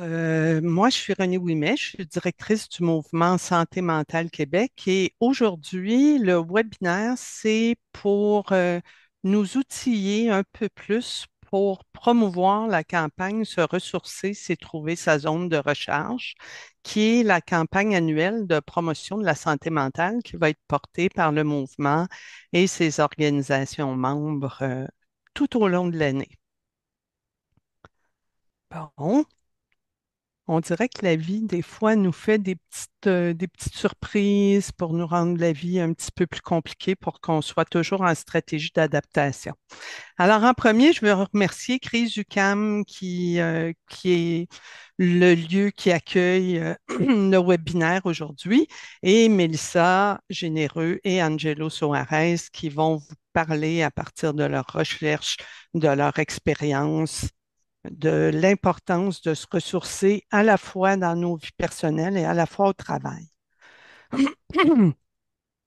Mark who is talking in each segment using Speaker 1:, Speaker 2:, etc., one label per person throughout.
Speaker 1: Moi, je suis Renée Ouimet, je suis directrice du mouvement Santé mentale Québec et aujourd'hui, le webinaire, c'est pour nous outiller un peu plus pour promouvoir la campagne Se ressourcer, c'est trouver sa zone de recharge, qui est la campagne annuelle de promotion de la santé mentale qui va être portée par le mouvement et ses organisations membres tout au long de l'année. Bon. On dirait que la vie, des fois, nous fait des petites surprises pour nous rendre la vie un petit peu plus compliquée pour qu'on soit toujours en stratégie d'adaptation. Alors, en premier, je veux remercier Crise UQAM qui est le lieu qui accueille le webinaire aujourd'hui et Mélissa Généreux et Angelo Soares qui vont vous parler à partir de leurs recherches, de leur expérience de l'importance de se ressourcer à la fois dans nos vies personnelles et à la fois au travail.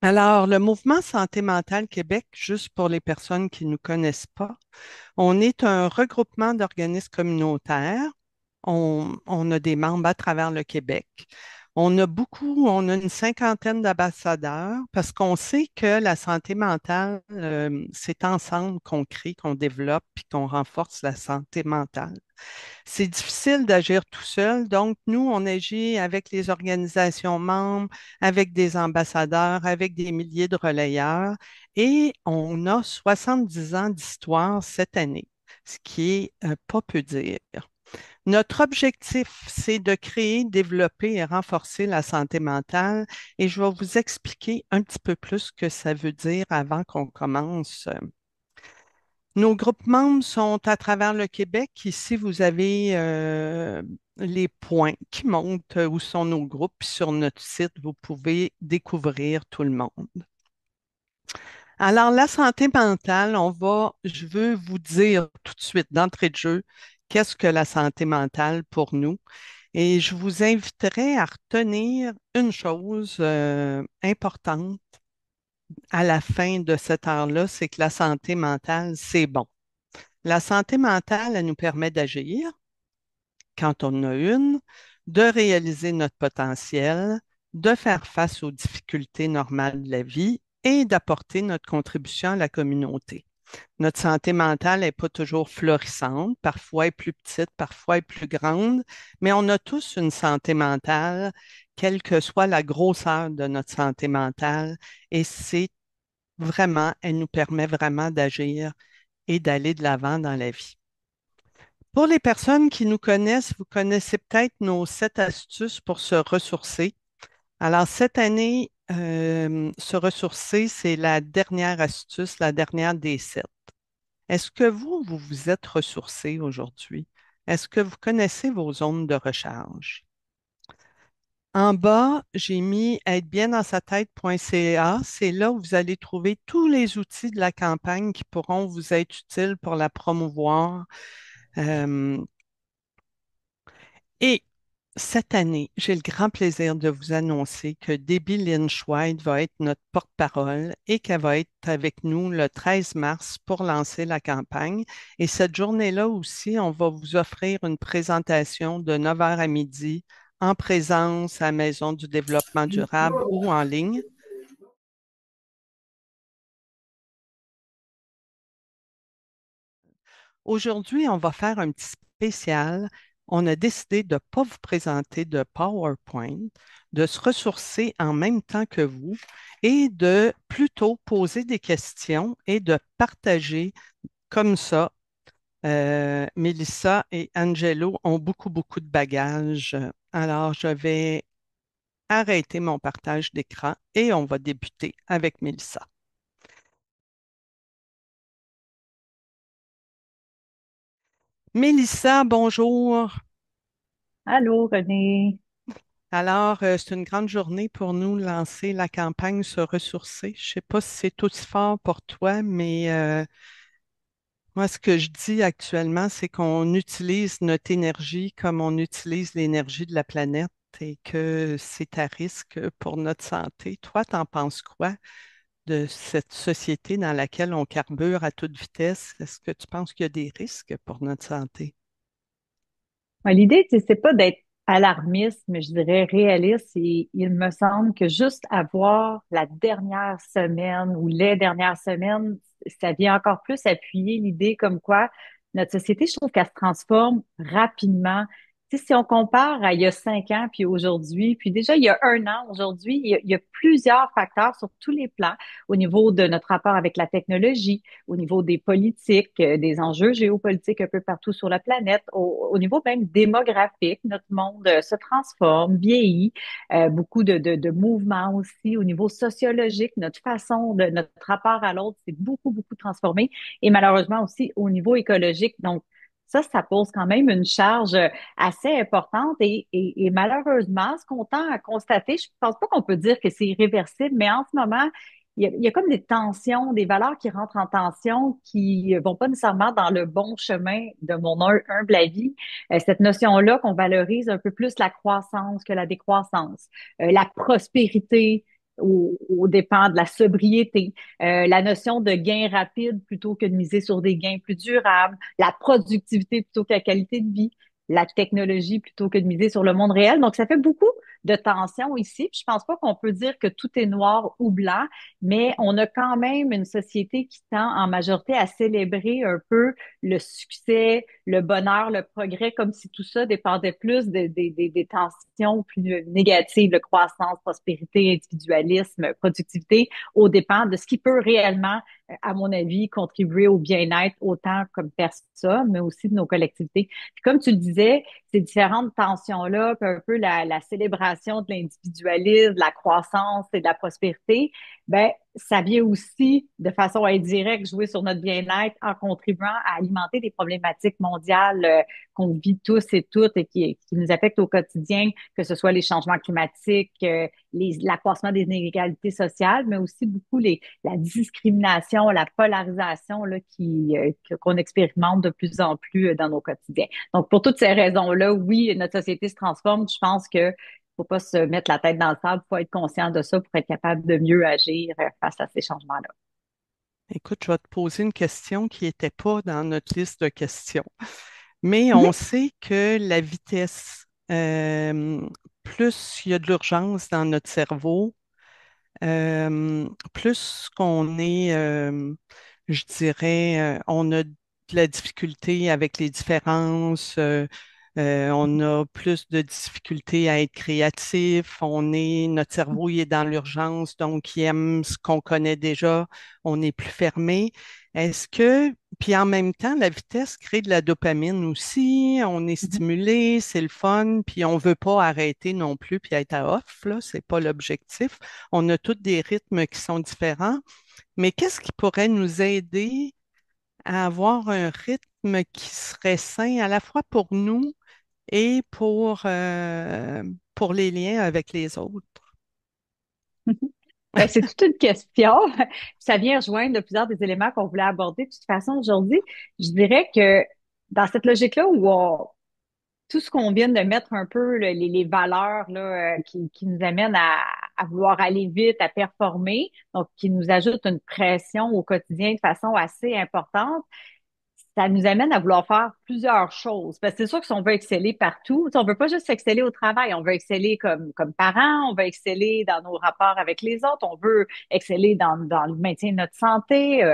Speaker 1: Alors, le mouvement Santé mentale Québec, juste pour les personnes qui ne nous connaissent pas, on est un regroupement d'organismes communautaires. On a des membres à travers le Québec. On a une cinquantaine d'ambassadeurs parce qu'on sait que la santé mentale, c'est ensemble qu'on crée, qu'on développe puis qu'on renforce la santé mentale. C'est difficile d'agir tout seul. Donc, nous, on agit avec les organisations membres, avec des ambassadeurs, avec des milliers de relayeurs et on a 70 ans d'histoire cette année, ce qui est pas peu dire. Notre objectif, c'est de créer, développer et renforcer la santé mentale et je vais vous expliquer un petit peu plus ce que ça veut dire avant qu'on commence. Nos groupes membres sont à travers le Québec. Ici, vous avez les points qui montrent où sont nos groupes. Puis sur notre site, vous pouvez découvrir tout le monde. Alors, la santé mentale, je veux vous dire tout de suite, d'entrée de jeu, qu'est-ce que la santé mentale pour nous? Et je vous inviterai à retenir une chose importante à la fin de cette heure-là, c'est que la santé mentale, c'est bon. La santé mentale, elle nous permet d'agir quand on a une, de réaliser notre potentiel, de faire face aux difficultés normales de la vie et d'apporter notre contribution à la communauté. Notre santé mentale n'est pas toujours florissante, parfois elle est plus petite, parfois elle est plus grande, mais on a tous une santé mentale, quelle que soit la grosseur de notre santé mentale, et elle nous permet vraiment d'agir et d'aller de l'avant dans la vie. Pour les personnes qui nous connaissent, vous connaissez peut-être nos 7 astuces pour se ressourcer. Alors, cette année, se ressourcer, c'est la dernière astuce, la dernière des 7. Est-ce que vous vous êtes ressourcé aujourd'hui? Est-ce que vous connaissez vos zones de recharge? En bas, j'ai mis être bien dans sa tête.ca. C'est là où vous allez trouver tous les outils de la campagne qui pourront vous être utiles pour la promouvoir. Euh, Et cette année, j'ai le grand plaisir de vous annoncer que Debbie Lynch-White va être notre porte-parole et qu'elle va être avec nous le 13 mars pour lancer la campagne. Et cette journée-là aussi, on va vous offrir une présentation de 9 heures à midi en présence à la Maison du développement durable ou en ligne. Aujourd'hui, on va faire un petit spécial. On a décidé de ne pas vous présenter de PowerPoint, de se ressourcer en même temps que vous et de plutôt poser des questions et de partager comme ça. Mélissa et Angelo ont beaucoup, beaucoup de bagages. Alors, je vais arrêter mon partage d'écran et on va débuter avec Mélissa. Mélissa, bonjour.
Speaker 2: Allô, René.
Speaker 1: Alors, c'est une grande journée pour nous lancer la campagne Se ressourcer. Je ne sais pas si c'est aussi fort pour toi, mais moi, ce que je dis actuellement, c'est qu'on utilise notre énergie comme on utilise l'énergie de la planète et que c'est à risque pour notre santé. Toi, t'en penses quoi de cette société dans laquelle on carbure à toute vitesse? Est-ce que tu penses qu'il y a des risques pour notre santé?
Speaker 2: Ouais, l'idée, tu sais, c'est pas d'être alarmiste, mais je dirais réaliste. Et il me semble que juste avoir la dernière semaine ou les dernières semaines, ça vient encore plus appuyer l'idée comme quoi notre société, je trouve qu'elle se transforme rapidement. Tu sais, si on compare à il y a 5 ans puis aujourd'hui, puis déjà il y a un an aujourd'hui, il y a plusieurs facteurs sur tous les plans au niveau de notre rapport avec la technologie, au niveau des politiques, des enjeux géopolitiques un peu partout sur la planète, au niveau même démographique. Notre monde se transforme, vieillit, beaucoup de mouvements aussi au niveau sociologique. Notre façon de notre rapport à l'autre s'est beaucoup, beaucoup transformé et malheureusement aussi au niveau écologique. Donc, ça pose quand même une charge assez importante et malheureusement, ce qu'on tend à constater, je pense pas qu'on peut dire que c'est irréversible, mais en ce moment, il y a comme des tensions, des valeurs qui rentrent en tension, qui vont pas nécessairement dans le bon chemin de mon humble avis. Cette notion-là qu'on valorise un peu plus la croissance que la décroissance, la prospérité au dépens de la sobriété, la notion de gain rapide plutôt que de miser sur des gains plus durables, la productivité plutôt que la qualité de vie, la technologie plutôt que de miser sur le monde réel. Donc, ça fait beaucoup de tensions ici. Puis je pense pas qu'on peut dire que tout est noir ou blanc, mais on a quand même une société qui tend en majorité à célébrer un peu le succès, le bonheur, le progrès, comme si tout ça dépendait plus des tensions plus négatives, de croissance, prospérité, individualisme, productivité, aux dépens de ce qui peut réellement, à mon avis, contribuer au bien-être autant comme personne, mais aussi de nos collectivités. Puis comme tu le disais, ces différentes tensions-là, puis un peu la célébration de l'individualisme, de la croissance et de la prospérité, ben, ça vient aussi de façon indirecte jouer sur notre bien-être en contribuant à alimenter des problématiques mondiales qu'on vit tous et toutes et qui nous affectent au quotidien, que ce soit les changements climatiques, l'accroissement des inégalités sociales, mais aussi beaucoup la discrimination, la polarisation là, qu'on expérimente de plus en plus dans nos quotidiens. Donc, pour toutes ces raisons-là, oui, notre société se transforme. Je pense que faut pas se mettre la tête dans le sable, faut être conscient de ça pour être capable de mieux agir face à ces changements-là.
Speaker 1: Écoute, je vais te poser une question qui n'était pas dans notre liste de questions. Mais on
Speaker 2: Mhm,
Speaker 1: sait que la vitesse, plus il y a de l'urgence dans notre cerveau, plus qu'on est, je dirais, on a de la difficulté avec les différences, on a plus de difficulté à être créatif, notre cerveau il est dans l'urgence, donc il aime ce qu'on connaît déjà, on est plus fermé. Puis en même temps, la vitesse crée de la dopamine aussi, on est
Speaker 2: mhm,
Speaker 1: stimulé, c'est le fun, puis on veut pas arrêter non plus puis être à off, là, c'est pas l'objectif. On a tous des rythmes qui sont différents, mais qu'est-ce qui pourrait nous aider à avoir un rythme qui serait sain à la fois pour nous et pour les liens avec les autres?
Speaker 2: mhm. Ben, c'est toute une question. Ça vient rejoindre plusieurs des éléments qu'on voulait aborder. De toute façon, aujourd'hui, je dirais que dans cette logique-là où tout ce qu'on vient de mettre un peu, là, les valeurs là, qui nous amènent à vouloir aller vite, à performer, donc qui nous ajoutent une pression au quotidien de façon assez importante, ça nous amène à vouloir faire plusieurs choses. Parce que c'est sûr que si on veut exceller partout, tu sais, on veut pas juste exceller au travail, on veut exceller comme parents, on veut exceller dans nos rapports avec les autres, on veut exceller dans le maintien de notre santé,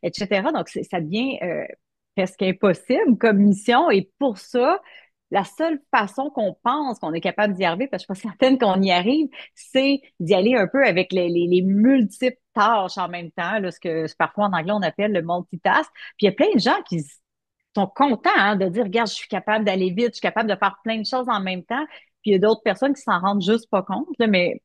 Speaker 2: etc. Donc, ça devient presque impossible comme mission. Et pour ça, la seule façon qu'on pense qu'on est capable d'y arriver, parce que je suis pas certaine qu'on y arrive, c'est d'y aller un peu avec les multiples tâches en même temps, là, ce que parfois en anglais on appelle le multitask. Puis il y a plein de gens qui sont contents hein, de dire, regarde, je suis capable d'aller vite, je suis capable de faire plein de choses en même temps. Puis il y a d'autres personnes qui s'en rendent juste pas compte, là, mais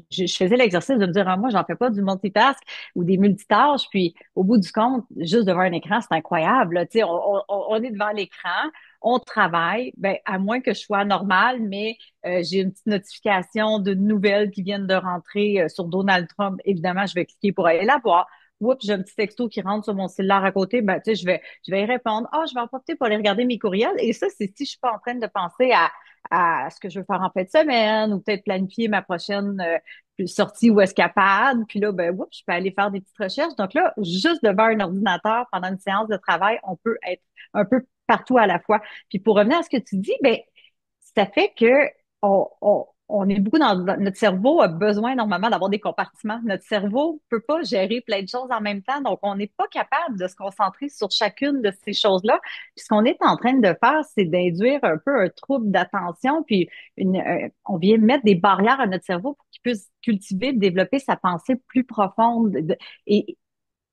Speaker 2: je faisais l'exercice de me dire, ah, moi, j'en fais pas du multitask ou des multitâches. Puis au bout du compte, juste devant un écran, c'est incroyable. Là. Tu sais, on est devant l'écran, on travaille, ben, à moins que je sois normal, mais j'ai une petite notification de nouvelles qui viennent de rentrer sur Donald Trump. Évidemment, je vais cliquer pour aller la voir. Oups, j'ai un petit texto qui rentre sur mon cellulaire à côté, ben, tu sais, je vais y répondre. Ah, je vais en profiter pour aller regarder mes courriels. Et ça, c'est si je suis pas en train de penser à ce que je veux faire en fin de semaine ou peut-être planifier ma prochaine sortie ou escapade. Puis là, ben, oups, je peux aller faire des petites recherches. Donc là, juste devant un ordinateur pendant une séance de travail, on peut être un peu partout à la fois. Puis pour revenir à ce que tu dis, ben, ça fait que on est beaucoup notre cerveau a besoin normalement d'avoir des compartiments. Notre cerveau peut pas gérer plein de choses en même temps, donc on n'est pas capable de se concentrer sur chacune de ces choses-là. Puis ce qu'on est en train de faire, c'est d'induire un peu un trouble d'attention, puis on vient mettre des barrières à notre cerveau pour qu'il puisse cultiver, développer sa pensée plus profonde. Et,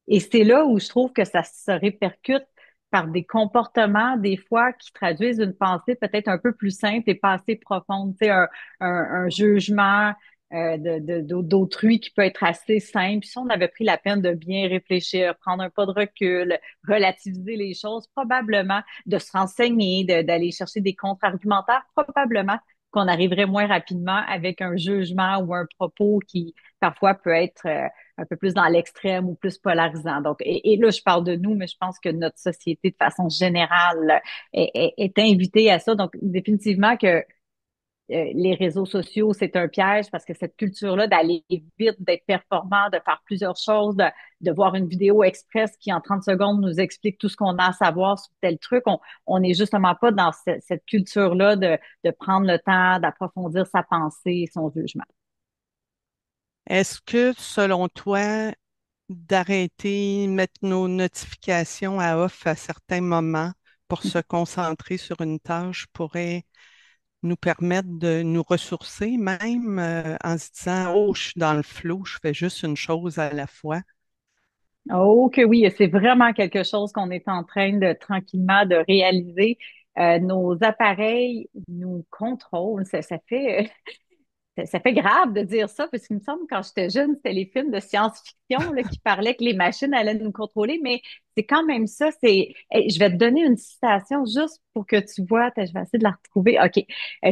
Speaker 2: et c'est là où je trouve que ça se répercute par des comportements, des fois, qui traduisent une pensée peut-être un peu plus simple et pas assez profonde. Tu sais, un jugement d'autrui qui peut être assez simple. Si on avait pris la peine de bien réfléchir, prendre un pas de recul, relativiser les choses, probablement de se renseigner, d'aller chercher des contre-argumentaires, probablement qu'on arriverait moins rapidement avec un jugement ou un propos qui parfois peut être un peu plus dans l'extrême ou plus polarisant. Donc, et là, je parle de nous, mais je pense que notre société, de façon générale, est invitée à ça. Donc, définitivement que les réseaux sociaux, c'est un piège parce que cette culture-là d'aller vite, d'être performant, de faire plusieurs choses, de voir une vidéo express qui, en 30 secondes, nous explique tout ce qu'on a à savoir sur tel truc, on n'est justement pas dans cette culture-là de prendre le temps, d'approfondir sa pensée, son jugement.
Speaker 1: Est-ce que, selon toi, d'arrêter, mettre nos notifications à off à certains moments pour se concentrer sur une tâche pourrait nous permettre de nous ressourcer, même en se disant, oh, je suis dans le flot, je fais juste une chose à la fois.
Speaker 2: Oh que oui, c'est vraiment quelque chose qu'on est en train de tranquillement de réaliser. Nos appareils nous contrôlent. Ça fait ça fait grave de dire ça, parce qu'il me semble que quand j'étais jeune, c'était les films de science-fiction là, qui parlaient que les machines allaient nous contrôler, mais c'est quand même ça. Je vais te donner une citation juste pour que tu vois. Attends, je vais essayer de la retrouver. OK.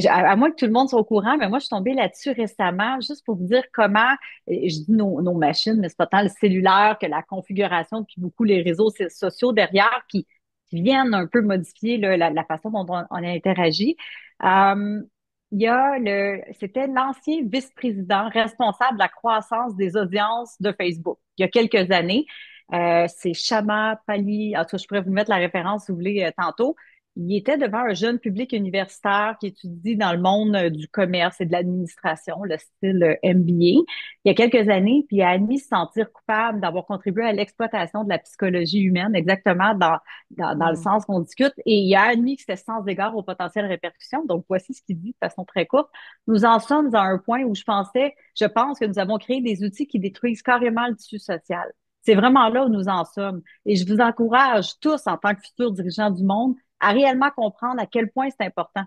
Speaker 2: À moins que tout le monde soit au courant, mais moi, je suis tombée là-dessus récemment, juste pour vous dire comment, je dis nos machines, mais c'est pas tant le cellulaire que la configuration, puis beaucoup les réseaux sociaux derrière qui viennent un peu modifier là, la façon dont on interagit. Euh, c'était l'ancien vice-président responsable de la croissance des audiences de Facebook il y a quelques années. C'est Shama Pali. En tout cas, je pourrais vous mettre la référence si vous voulez tantôt. Il était devant un jeune public universitaire qui étudie dans le monde du commerce et de l'administration, le style MBA, il y a quelques années, puis il a admis se sentir coupable d'avoir contribué à l'exploitation de la psychologie humaine, exactement dans le
Speaker 1: Hmm.
Speaker 2: sens qu'on discute, et il a admis que c'était sans égard aux potentielles répercussions. Donc, voici ce qu'il dit de façon très courte. Nous en sommes à un point où je pense que nous avons créé des outils qui détruisent carrément le tissu social. C'est vraiment là où nous en sommes. Et je vous encourage tous, en tant que futurs dirigeants du monde, à réellement comprendre à quel point c'est important.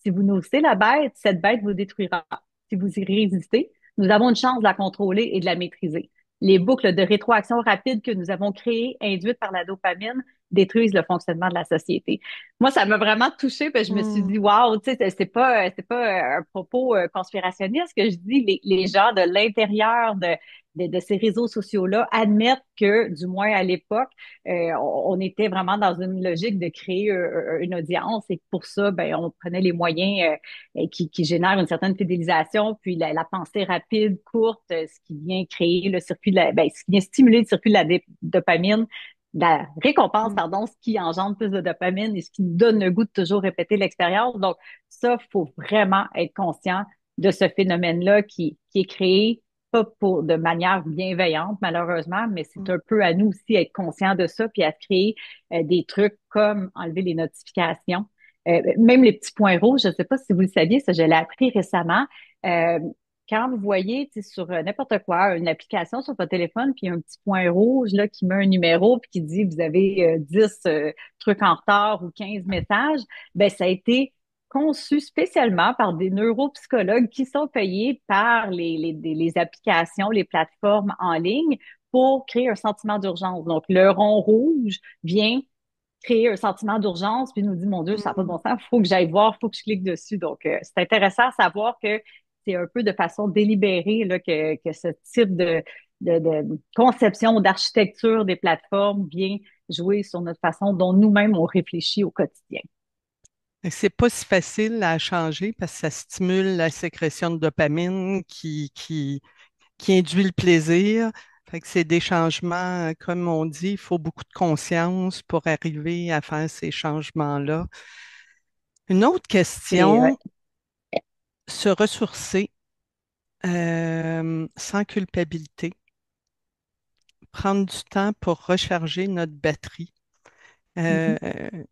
Speaker 2: Si vous nourrissez la bête, cette bête vous détruira. Si vous y résistez, nous avons une chance de la contrôler et de la maîtriser. Les boucles de rétroaction rapide que nous avons créées, induites par la dopamine, détruisent le fonctionnement de la société. Moi, ça m'a vraiment touchée, parce que je me suis
Speaker 1: Hmm.
Speaker 2: dit, waouh, tu sais, c'est pas un propos conspirationniste que je dis. Les gens de l'intérieur de ces réseaux sociaux-là admettent que, du moins à l'époque, on était vraiment dans une logique de créer une audience, et pour ça, ben, on prenait les moyens qui génèrent une certaine fidélisation, puis la pensée rapide, courte, ce qui vient créer le circuit ce qui vient stimuler le circuit de la dopamine, la récompense,
Speaker 1: Hmm.
Speaker 2: pardon, ce qui engendre plus de dopamine et ce qui nous donne le goût de toujours répéter l'expérience. Donc, ça, faut vraiment être conscient de ce phénomène-là qui est créé pas de manière bienveillante, malheureusement, mais c'est
Speaker 1: Hmm.
Speaker 2: un peu à nous aussi être conscients de ça, puis à créer des trucs comme enlever les notifications. Même les petits points rouges, je ne sais pas si vous le saviez, ça, je l'ai appris récemment. Euh, Quand vous voyez sur n'importe quoi, une application sur votre téléphone, puis un petit point rouge là, qui met un numéro, puis qui dit vous avez 10 trucs en retard ou 15 messages, ben ça a été conçu spécialement par des neuropsychologues qui sont payés par les applications, les plateformes en ligne pour créer un sentiment d'urgence. Donc, le rond rouge vient créer un sentiment d'urgence, puis nous dit, mon Dieu, ça n'a pas de
Speaker 1: Hmm.
Speaker 2: bon sens, faut que j'aille voir, faut que je clique dessus. Donc, c'est intéressant à savoir que c'est un peu de façon délibérée là, que ce type de conception, d'architecture des plateformes vient jouer sur notre façon dont nous-mêmes on réfléchit au quotidien.
Speaker 1: C'est pas si facile à changer parce que ça stimule la sécrétion de dopamine qui induit le plaisir. Fait que c'est des changements, comme on dit, il faut beaucoup de conscience pour arriver à faire ces changements-là. Une autre
Speaker 2: C'est
Speaker 1: question, se ressourcer sans culpabilité, prendre du temps pour recharger notre batterie. Euh,
Speaker 2: Mhm,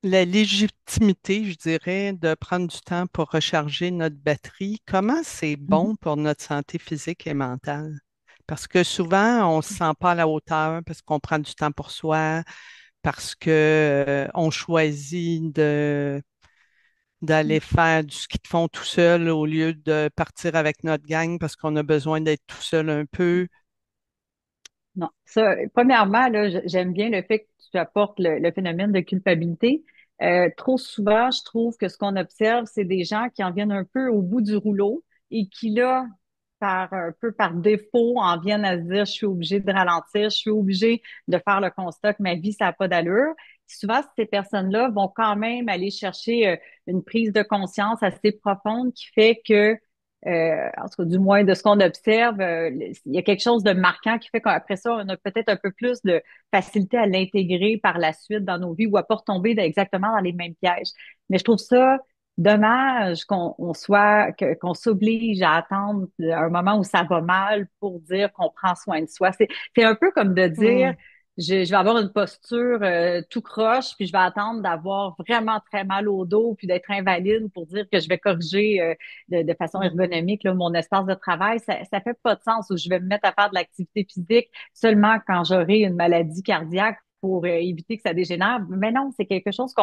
Speaker 1: la légitimité, je dirais, de prendre du temps pour recharger notre batterie, comment c'est
Speaker 2: mhm.
Speaker 1: bon pour notre santé physique et mentale? Parce que souvent, on ne se sent pas à la hauteur parce qu'on prend du temps pour soi, parce que, on choisit d'aller faire du ski de fond tout seul au lieu de partir avec notre gang parce qu'on a besoin d'être tout seul un peu.
Speaker 2: Non, ça, premièrement, là, j'aime bien le fait que tu apportes le phénomène de culpabilité. Trop souvent, je trouve que ce qu'on observe, c'est des gens qui en viennent un peu au bout du rouleau et qui, là, par un peu par défaut, en viennent à se dire, je suis obligé de ralentir, je suis obligé de faire le constat que ma vie, ça n'a pas d'allure. Souvent, ces personnes-là vont quand même aller chercher une prise de conscience assez profonde qui fait que en tout cas, du moins de ce qu'on observe, il y a quelque chose de marquant qui fait qu'après ça, on a peut-être un peu plus de facilité à l'intégrer par la suite dans nos vies ou à pas retomber exactement dans les mêmes pièges. Mais je trouve ça dommage qu'on soit, qu'on s'oblige à attendre un moment où ça va mal pour dire qu'on prend soin de soi. C'est un peu comme de dire,
Speaker 1: Hmm,
Speaker 2: je vais avoir une posture tout croche, puis je vais attendre d'avoir vraiment très mal au dos, puis d'être invalide pour dire que je vais corriger de façon
Speaker 1: hmm,
Speaker 2: ergonomique là, mon espace de travail. Ça fait pas de sens où je vais me mettre à faire de l'activité physique seulement quand j'aurai une maladie cardiaque pour éviter que ça dégénère. Mais non, c'est quelque chose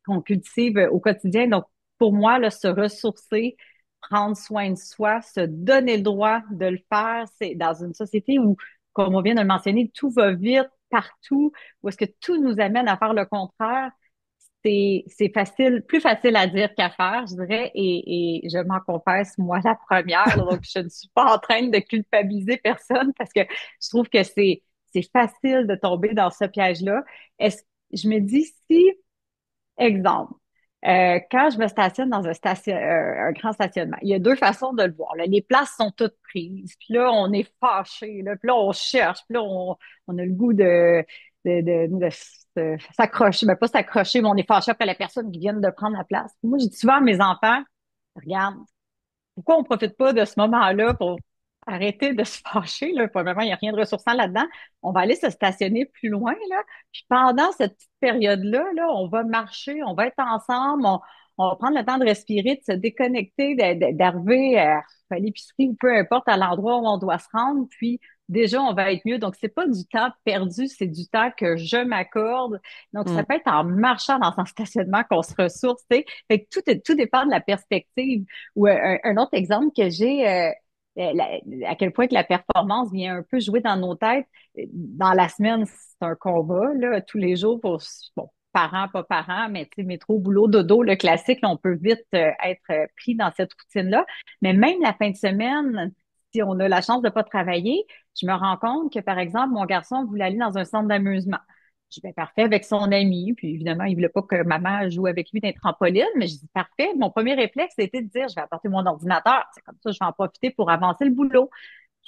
Speaker 2: qu'on cultive au quotidien. Donc, pour moi, là, se ressourcer, prendre soin de soi, se donner le droit de le faire, c'est dans une société où, comme on vient de le mentionner, tout va vite partout, où est-ce que tout nous amène à faire le contraire. C'est facile, plus facile à dire qu'à faire, je dirais, et je m'en confesse, moi, la première, là, donc je ne suis pas en train de culpabiliser personne parce que je trouve que c'est facile de tomber dans ce piège-là. Est-ce, je me dis, si exemple, quand je me stationne dans un grand stationnement, il y a deux façons de le voir. Là. Les places sont toutes prises, puis là, on est fâché, là, puis là, on cherche, puis là, on a le goût de s'accrocher, ben pas s'accrocher, mais on est fâché après la personne qui vient de prendre la place. Puis moi, je dis souvent à mes enfants, regarde, pourquoi on profite pas de ce moment-là pour arrêter de se fâcher, là? Premièrement, il n'y a rien de ressourçant là-dedans. On va aller se stationner plus loin, là. Puis pendant cette petite période-là, là, on va marcher, on va être ensemble, on va prendre le temps de respirer, de se déconnecter, d'arriver à l'épicerie ou peu importe à l'endroit où on doit se rendre. Puis déjà, on va être mieux. Donc, c'est pas du temps perdu, c'est du temps que je m'accorde. Donc, ça
Speaker 1: hmm,
Speaker 2: peut être en marchant dans un stationnement qu'on se ressource, tu sais. Fait que tout dépend de la perspective. Ou un autre exemple que j'ai, à quel point que la performance vient un peu jouer dans nos têtes. Dans la semaine, c'est un combat, là, tous les jours pour, bon, parents, pas parents, mais tu sais, métro, boulot, dodo, le classique, là, on peut vite être pris dans cette routine-là. Mais même la fin de semaine, si on a la chance de pas travailler, je me rends compte que, par exemple, mon garçon voulait aller dans un centre d'amusement. Je dis, ben, parfait, avec son ami. Puis évidemment, il voulait pas que maman joue avec lui dans les trampolines, mais je dis, parfait. Mon premier réflexe, c'était de dire, je vais apporter mon ordinateur. C'est comme ça, je vais en profiter pour avancer le boulot.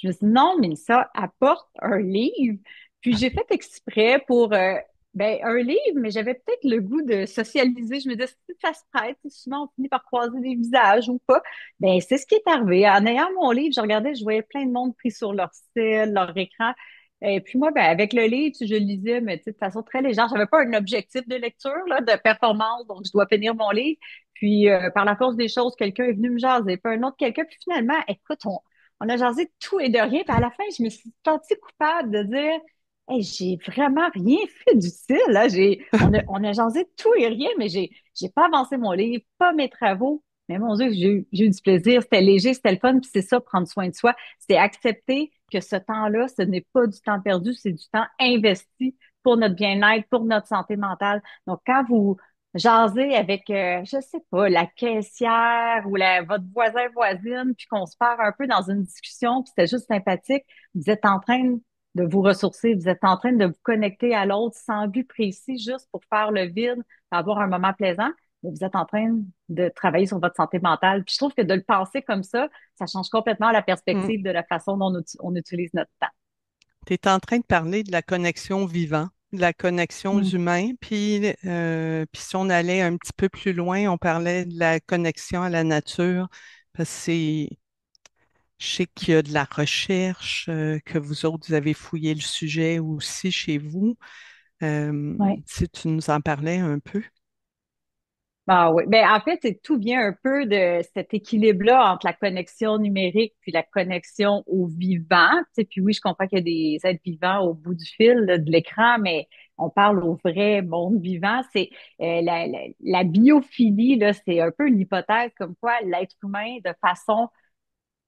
Speaker 2: Je me dis, non, mais ça apporte un livre. Puis j'ai fait exprès pour, ben, un livre, mais j'avais peut-être le goût de socialiser. Je me disais, si ça se prête, souvent on finit par croiser des visages ou pas. Ben, c'est ce qui est arrivé. En ayant mon livre, je regardais, je voyais plein de monde pris sur leur style, leur écran. Et puis moi, ben, avec le livre, je lisais, mais tu sais, de façon très légère. J'avais pas un objectif de lecture, là, de performance, donc je dois finir mon livre. Puis par la force des choses, quelqu'un est venu me jaser, puis un autre quelqu'un. Puis finalement, écoute, on a jasé de tout et de rien. Puis à la fin, je me suis sentie coupable de dire, hey, j'ai vraiment rien fait d'utile, là. On a jasé de tout et rien, mais j'ai pas avancé mon livre, pas mes travaux. Mais mon Dieu, j'ai eu du plaisir. C'était léger, c'était le fun. Puis c'est ça, prendre soin de soi. C'est accepter que ce temps-là, ce n'est pas du temps perdu, c'est du temps investi pour notre bien-être, pour notre santé mentale. Donc, quand vous jaser avec, je sais pas, la caissière ou votre voisin, voisine, puis qu'on se perd un peu dans une discussion, puis c'était juste sympathique, vous êtes en train de vous ressourcer, vous êtes en train de vous connecter à l'autre sans but précis, juste pour faire le vide, pour avoir un moment plaisant, mais vous êtes en train de travailler sur votre santé mentale. Puis je trouve que de le penser comme ça change complètement la
Speaker 1: hmm.
Speaker 2: perspective de la façon dont on utilise notre temps.
Speaker 1: Tu es en train de parler de la connexion vivant, de la connexion aux
Speaker 2: Mm.
Speaker 1: humains, puis si on allait un petit peu plus loin, on parlait de la connexion à la nature, Parce que je sais qu'il y a de la recherche, que vous autres, vous avez fouillé le sujet aussi chez vous.
Speaker 2: Ouais.
Speaker 1: Si tu nous en parlais un peu.
Speaker 2: Ah oui. Ben, en fait, tout vient un peu de cet équilibre-là entre la connexion numérique puis la connexion au vivant. Tu sais, puis oui, je comprends qu'il y a des êtres vivants au bout du fil là, de l'écran, mais on parle au vrai monde vivant. C'est la biophilie, là, c'est un peu l'hypothèse comme quoi l'être humain, de façon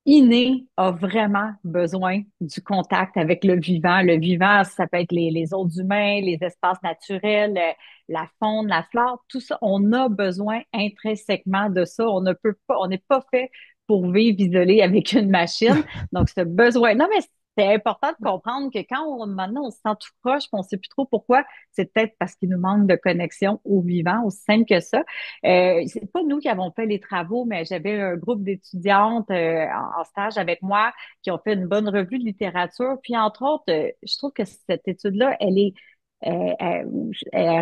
Speaker 2: inné, a vraiment besoin du contact avec le vivant. Le vivant, ça peut être les autres humains, les espaces naturels, la faune, la flore, tout ça. On a besoin intrinsèquement de ça. On ne peut pas, on n'est pas fait pour vivre isolé avec une machine. Donc, ce besoin. Non, mais c'est important de comprendre que quand maintenant on se sent tout proche, puis on sait plus trop pourquoi, c'est peut-être parce qu'il nous manque de connexion au vivant, aussi simple que ça. C'est pas nous qui avons fait les travaux, mais j'avais un groupe d'étudiantes en stage avec moi qui ont fait une bonne revue de littérature. Puis entre autres, je trouve que cette étude-là, elle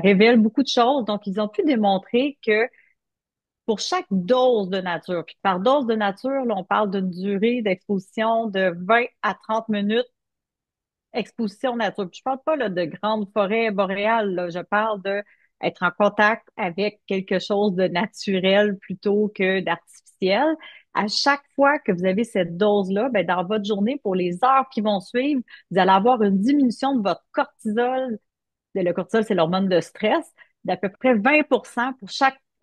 Speaker 2: révèle beaucoup de choses. Donc, ils ont pu démontrer que pour chaque dose de nature, puis par dose de nature, là, on parle d'une durée d'exposition de 20 à 30 minutes exposition nature. Puis je parle pas là, de grandes forêts boréales, là. Je parle de être en contact avec quelque chose de naturel plutôt que d'artificiel. À chaque fois que vous avez cette dose-là, ben, dans votre journée, pour les heures qui vont suivre, vous allez avoir une diminution de votre cortisol. Le cortisol, c'est l'hormone de stress, d'à peu près 20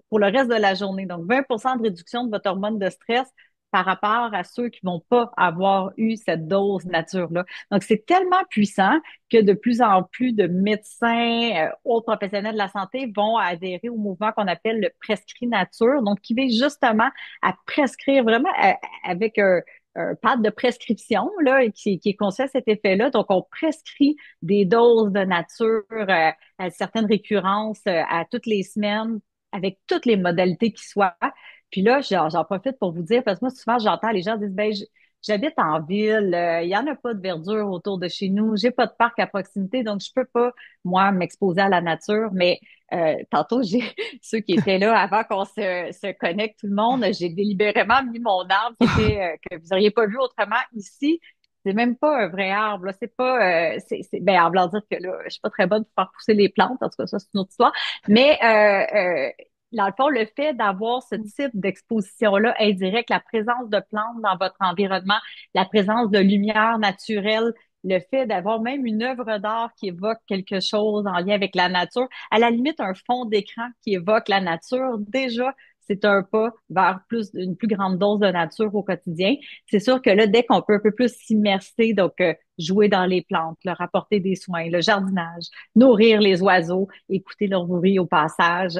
Speaker 2: pour le reste de la journée. Donc, 20 de réduction de votre hormone de stress par rapport à ceux qui vont pas avoir eu cette dose nature-là. Donc, c'est tellement puissant que de plus en plus de médecins, autres professionnels de la santé vont adhérer au mouvement qu'on appelle le prescrit nature, donc qui vise justement à prescrire vraiment avec un pad de prescription là, qui est conçu à cet effet-là. Donc, on prescrit des doses de nature à certaines récurrences à toutes les semaines avec toutes les modalités qui soient. Puis là, j'en profite pour vous dire, parce que moi, souvent, j'entends les gens dire, ben, j'habite en ville, il y en a pas de verdure autour de chez nous, j'ai pas de parc à proximité, donc je peux pas, moi, m'exposer à la nature. Mais tantôt, j'ai ceux qui étaient là avant qu'on se connecte tout le monde, j'ai délibérément mis mon arbre qui était que vous auriez pas vu autrement ici. C'est même pas un vrai arbre, là. C'est pas, ben, en voulant dire que là, je suis pas très bonne pour faire pousser les plantes. En tout cas, ça, c'est une autre histoire. Mais, dans le fond, le fait d'avoir ce type d'exposition-là indirecte, la présence de plantes dans votre environnement, la présence de lumière naturelle, le fait d'avoir même une œuvre d'art qui évoque quelque chose en lien avec la nature, à la limite un fond d'écran qui évoque la nature, déjà, c'est un pas vers une plus grande dose de nature au quotidien. C'est sûr que là, dès qu'on peut un peu plus s'immerser, donc jouer dans les plantes, leur apporter des soins, le jardinage, nourrir les oiseaux, écouter leur bruit au passage,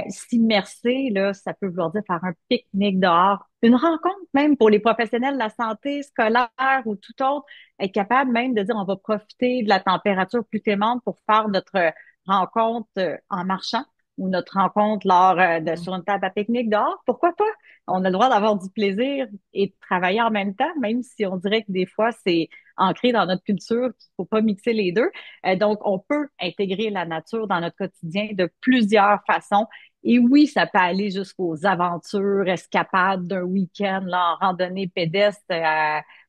Speaker 2: s'immerser, là, ça peut vouloir dire faire un pique-nique dehors, une rencontre même pour les professionnels de la santé scolaire ou tout autre, être capable même de dire on va profiter de la température plus clémente pour faire notre rencontre en marchant ou notre rencontre lors sur une table à pique-nique dehors. Pourquoi pas? On a le droit d'avoir du plaisir et de travailler en même temps, même si on dirait que des fois c'est ancré dans notre culture qu'il faut pas mixer les deux. Donc, on peut intégrer la nature dans notre quotidien de plusieurs façons. Et oui, ça peut aller jusqu'aux aventures, escapades d'un week-end là, en randonnée pédestre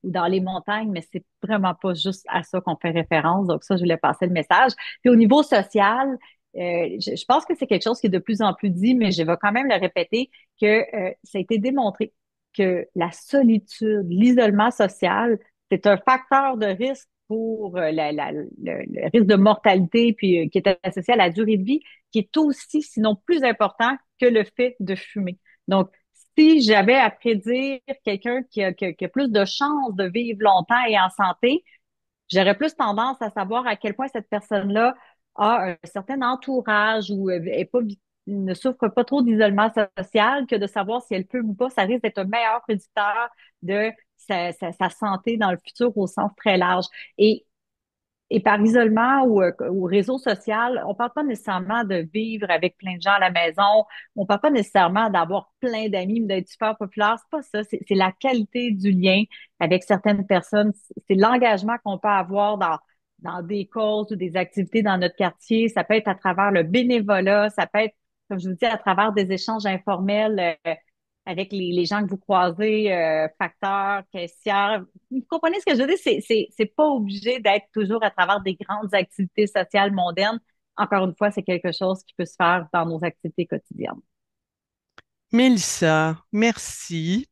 Speaker 2: ou dans les montagnes, mais c'est vraiment pas juste à ça qu'on fait référence. Donc ça, je voulais passer le message. Puis au niveau social, je pense que c'est quelque chose qui est de plus en plus dit, mais je vais quand même le répéter, que ça a été démontré que la solitude, l'isolement social, c'est un facteur de risque pour le risque de mortalité puis qui est associé à la durée de vie, qui est aussi, sinon plus important que le fait de fumer. Donc, si j'avais à prédire quelqu'un qui a plus de chances de vivre longtemps et en santé, j'aurais plus tendance à savoir à quel point cette personne-là a un certain entourage ou ne souffre pas trop d'isolement social que de savoir si elle peut ou pas. Ça risque d'être un meilleur prédicteur de sa santé dans le futur au sens très large. Et et par isolement ou réseau social, on parle pas nécessairement de vivre avec plein de gens à la maison. On parle pas nécessairement d'avoir plein d'amis ou d'être super populaire. C'est pas ça. C'est la qualité du lien avec certaines personnes. C'est l'engagement qu'on peut avoir dans des causes ou des activités dans notre quartier. Ça peut être à travers le bénévolat. Ça peut être, comme je vous dis, à travers des échanges informels. avec les gens que vous croisez, facteurs, caissières. Vous comprenez ce que je veux dire? C'est pas obligé d'être toujours à travers des grandes activités sociales mondaines. Encore une fois, c'est quelque chose qui peut se faire dans nos activités quotidiennes.
Speaker 1: Mélissa, merci.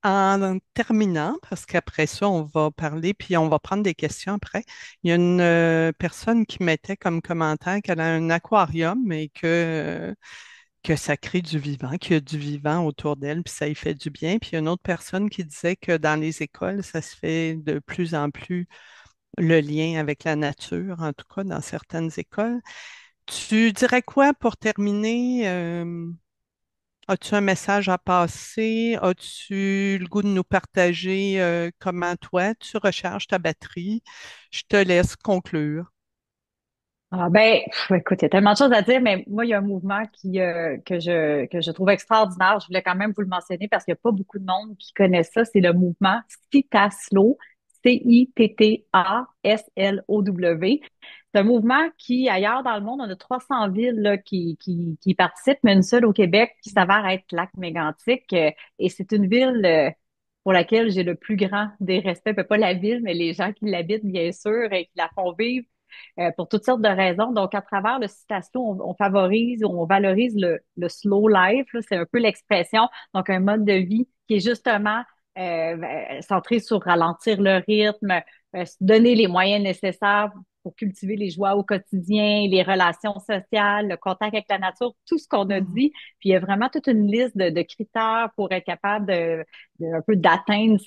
Speaker 1: En terminant, parce qu'après ça, on va parler, puis on va prendre des questions après. Il y a une personne qui mettait comme commentaire qu'elle a un aquarium et que ça crée du vivant, qu'il y a du vivant autour d'elle, puis ça y fait du bien. Puis il y a une autre personne qui disait que dans les écoles, ça se fait de plus en plus le lien avec la nature, en tout cas dans certaines écoles. Tu dirais quoi pour terminer? As-tu un message à passer? As-tu le goût de nous partager comment toi, tu recharges ta batterie? Je te laisse conclure.
Speaker 2: Ah ben, écoute, il y a tellement de choses à dire, mais moi, il y a un mouvement que je trouve extraordinaire. Je voulais quand même vous le mentionner parce qu'il n'y a pas beaucoup de monde qui connaît ça. C'est le mouvement Citaslow, Citaslow. C'est un mouvement qui, ailleurs dans le monde, on a 300 villes là, qui y participent, mais une seule au Québec qui s'avère être Lac-Mégantic. Et c'est une ville pour laquelle j'ai le plus grand des respects. Pas la ville, mais les gens qui l'habitent, bien sûr, et qui la font vivre pour toutes sortes de raisons. Donc, à travers le citation, on favorise, on valorise le slow life. Là. C'est un peu l'expression. Donc, un mode de vie qui est justement centré sur ralentir le rythme, se donner les moyens nécessaires pour cultiver les joies au quotidien, les relations sociales, le contact avec la nature, tout ce qu'on a
Speaker 1: Mhm.
Speaker 2: dit. Puis il y a vraiment toute une liste de critères pour être capable un peu d'atteindre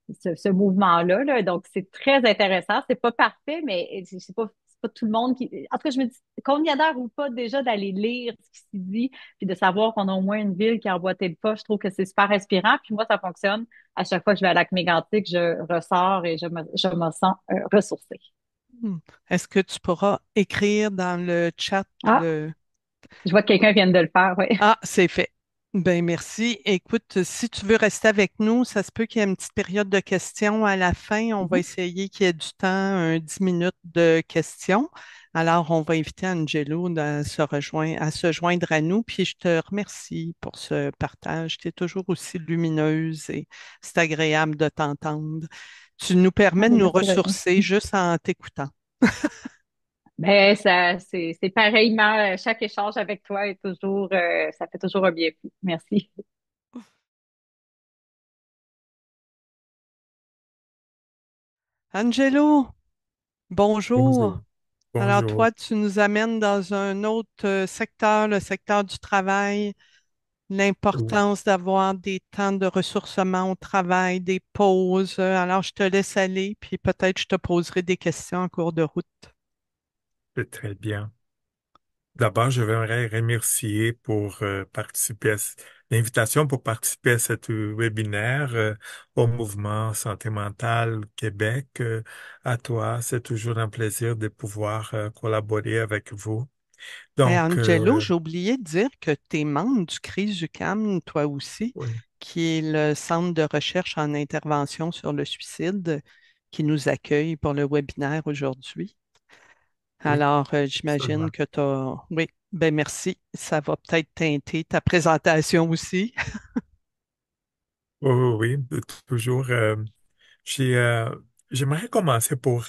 Speaker 2: ce mouvement-là, là. Donc, c'est très intéressant. C'est pas parfait, mais c'est pas tout le monde qui. En tout cas, je me dis qu'on y adhère ou pas déjà d'aller lire ce qui s'y dit, puis de savoir qu'on a au moins une ville qui a emboîté le pas. Je trouve que c'est super inspirant. Puis moi, ça fonctionne. À chaque fois que je vais à Lac-Mégantic, je ressors et je me sens ressourcée.
Speaker 1: Hmm. Est-ce que tu pourras écrire dans le chat
Speaker 2: Ah,
Speaker 1: le...
Speaker 2: je vois que quelqu'un vient de le faire, oui.
Speaker 1: Ah, c'est fait. Ben merci. Écoute, si tu veux rester avec nous, ça se peut qu'il y ait une petite période de questions à la fin. On va
Speaker 2: Mhm.
Speaker 1: essayer qu'il y ait du temps, 10 minutes de questions. Alors, on va inviter Angelo à se joindre à nous. Puis je te remercie pour ce partage. Tu es toujours aussi lumineuse et c'est agréable de t'entendre. Tu nous
Speaker 2: Ah,
Speaker 1: permets de
Speaker 2: ben,
Speaker 1: nous
Speaker 2: merci, Valérie.
Speaker 1: ressourcer juste en t'écoutant.
Speaker 2: Ben, c'est pareillement, chaque échange avec toi est toujours, ça fait toujours un bien fou. Merci.
Speaker 1: Angelo, bonjour.
Speaker 3: Bonjour.
Speaker 1: Alors
Speaker 3: Bonjour.
Speaker 1: toi, tu nous amènes dans un autre secteur, le secteur du travail,
Speaker 3: Oui,
Speaker 1: l'importance d'avoir des temps de ressourcement au travail, des pauses. Alors je te laisse aller, puis peut-être je te poserai des questions en cours de route.
Speaker 3: c'est très bien. D'abord, je voudrais remercier pour participer l'invitation pour participer à cet webinaire au mouvement Santé mentale Québec. À toi, c'est toujours un plaisir de pouvoir collaborer avec vous.
Speaker 1: Et
Speaker 3: Donc,
Speaker 1: Angelo, j'ai oublié de dire que tu es membre du CRIS-UQAM, toi aussi,
Speaker 3: oui,
Speaker 1: qui est le centre de recherche en intervention sur le suicide qui nous accueille pour le webinaire aujourd'hui.
Speaker 3: oui,
Speaker 1: Alors, j'imagine
Speaker 3: seulement.
Speaker 1: que tu as... Oui, ben merci. Ça va peut-être teinter ta présentation aussi.
Speaker 3: Oui, oui, oui, toujours. J'ai, euh, J'aimerais commencer pour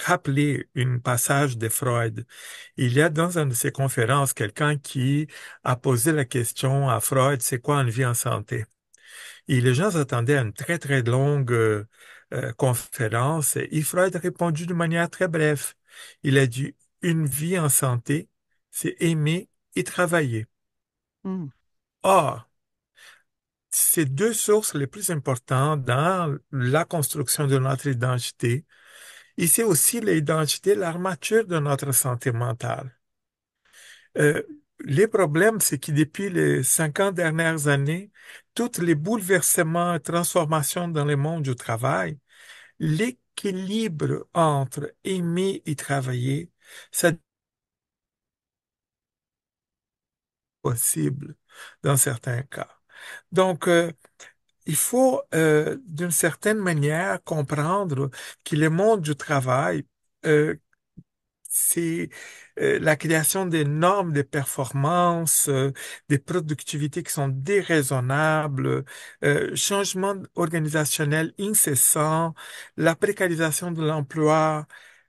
Speaker 3: rappeler un passage de Freud. Il y a dans une de ses conférences quelqu'un qui a posé la question à Freud, c'est quoi une vie en santé? Et les gens attendaient à une très, très longue conférence et Freud a répondu de manière très brève. Il a dit, une vie en santé, c'est aimer et travailler.
Speaker 1: Hmm,
Speaker 3: Or, ces deux sources les plus importantes dans la construction de notre identité. Et c'est aussi l'identité, l'armature de notre santé mentale. Euh, les problèmes, c'est que depuis les 50 dernières années, tous les bouleversements et transformations dans le monde du travail, l'équilibre entre aimer et travailler, c'est possible dans certains cas. Donc, il faut, d'une certaine manière, comprendre que le monde du travail, euh, c'est la création des normes de performance, des productivités qui sont déraisonnables, changement organisationnel incessant, la précarisation de l'emploi,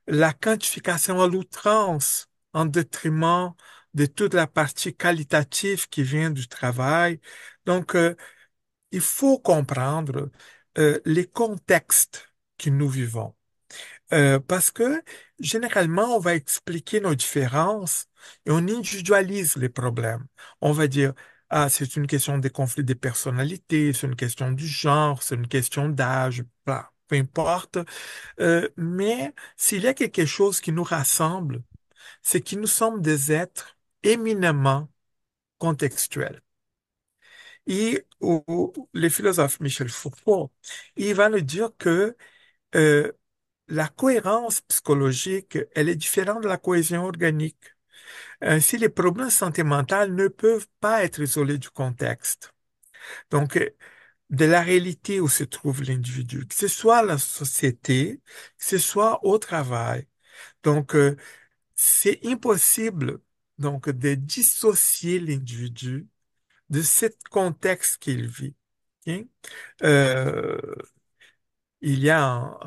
Speaker 3: la quantification à l'outrance en détriment de toute la partie qualitative qui vient du travail. Donc, il faut comprendre les contextes que nous vivons. Parce que généralement, on va expliquer nos différences et on individualise les problèmes. On va dire, ah, c'est une question des conflits de personnalité, c'est une question du genre, c'est une question d'âge, bah, peu importe. Mais s'il y a quelque chose qui nous rassemble, c'est que nous sommes des êtres éminemment contextuels. Et le philosophe Michel Foucault, il va nous dire que euh, la cohérence psychologique, elle est différente de la cohésion organique. Ainsi, les problèmes de santé mentale ne peuvent pas être isolés du contexte. Donc, de la réalité où se trouve l'individu, que ce soit la société, que ce soit au travail. Donc, c'est impossible donc de dissocier l'individu de ce contexte qu'il vit. OK? Euh, il y a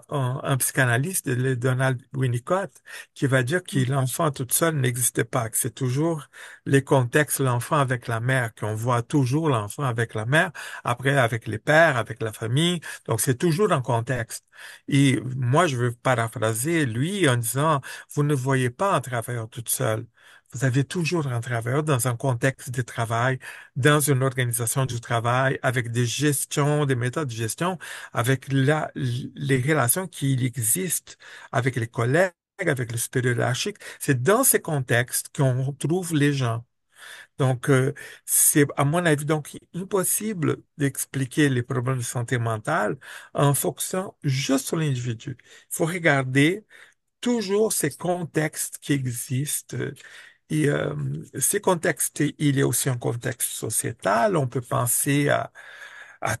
Speaker 3: un psychanalyste, le Donald Winnicott, qui va dire que l'enfant tout seul n'existe pas, que c'est toujours les contextes, l'enfant avec la mère, qu'on voit toujours l'enfant avec la mère, après avec les pères, avec la famille. Donc c'est toujours un contexte. Et moi, je veux paraphraser lui en disant, vous ne voyez pas un travailleur tout seul. Vous avez toujours un travailleur dans un contexte de travail, dans une organisation du travail, avec des gestions, des méthodes de gestion avec les relations qui existent avec les collègues, avec le supérieur hiérarchique. C'est dans ces contextes qu'on trouve les gens. Donc, c'est, à mon avis, donc impossible d'expliquer les problèmes de santé mentale en focusant juste sur l'individu. Il faut regarder toujours ces contextes qui existent. Et ces contextes, il y a aussi un contexte sociétal. On peut penser à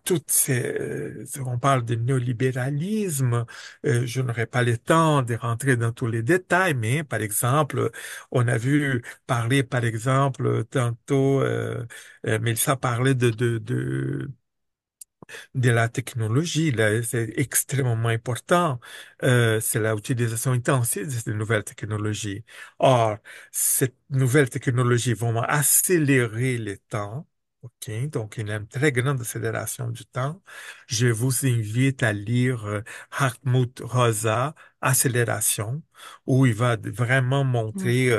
Speaker 3: toutes ces, on parle de néolibéralisme, je n'aurai pas le temps de rentrer dans tous les détails, mais par exemple, on a vu parler, par exemple, tantôt, Mélissa parlait de la technologie, là, c'est extrêmement important. C'est l'utilisation intensive de ces nouvelles technologies. Or, cette nouvelle technologie vont accélérer le temps. OK, donc il y a une très grande accélération du temps. Je vous invite à lire Hartmut Rosa, Accélération, où il va vraiment
Speaker 1: Mm.
Speaker 3: montrer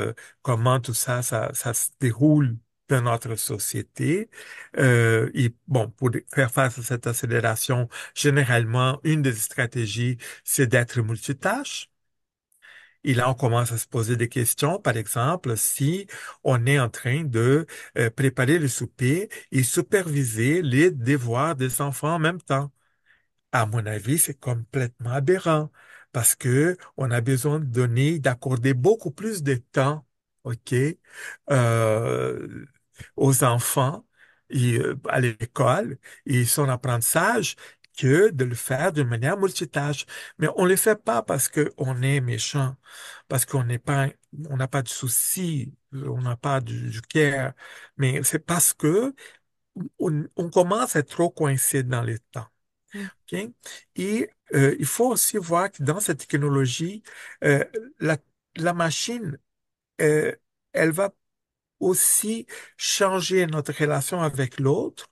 Speaker 3: comment tout ça, ça se déroule dans notre société. Et bon, pour faire face à cette accélération, généralement, une des stratégies, c'est d'être multitâche. Et là, on commence à se poser des questions. Par exemple, si on est en train de préparer le souper et superviser les devoirs des enfants en même temps. À mon avis, c'est complètement aberrant parce que on a besoin de donner, d'accorder beaucoup plus de temps, OK, euh, aux enfants et à l'école et son apprentissage que de le faire de manière multitâche. Mais on ne le fait pas parce qu'on est méchant, parce qu'on n'est pas, on n'a pas de souci, on n'a pas du care, mais c'est parce que on commence à être trop coincé dans les temps.
Speaker 1: Mm.
Speaker 3: OK? Et il faut aussi voir que dans cette technologie, la, la machine, euh, elle va aussi changer notre relation avec l'autre,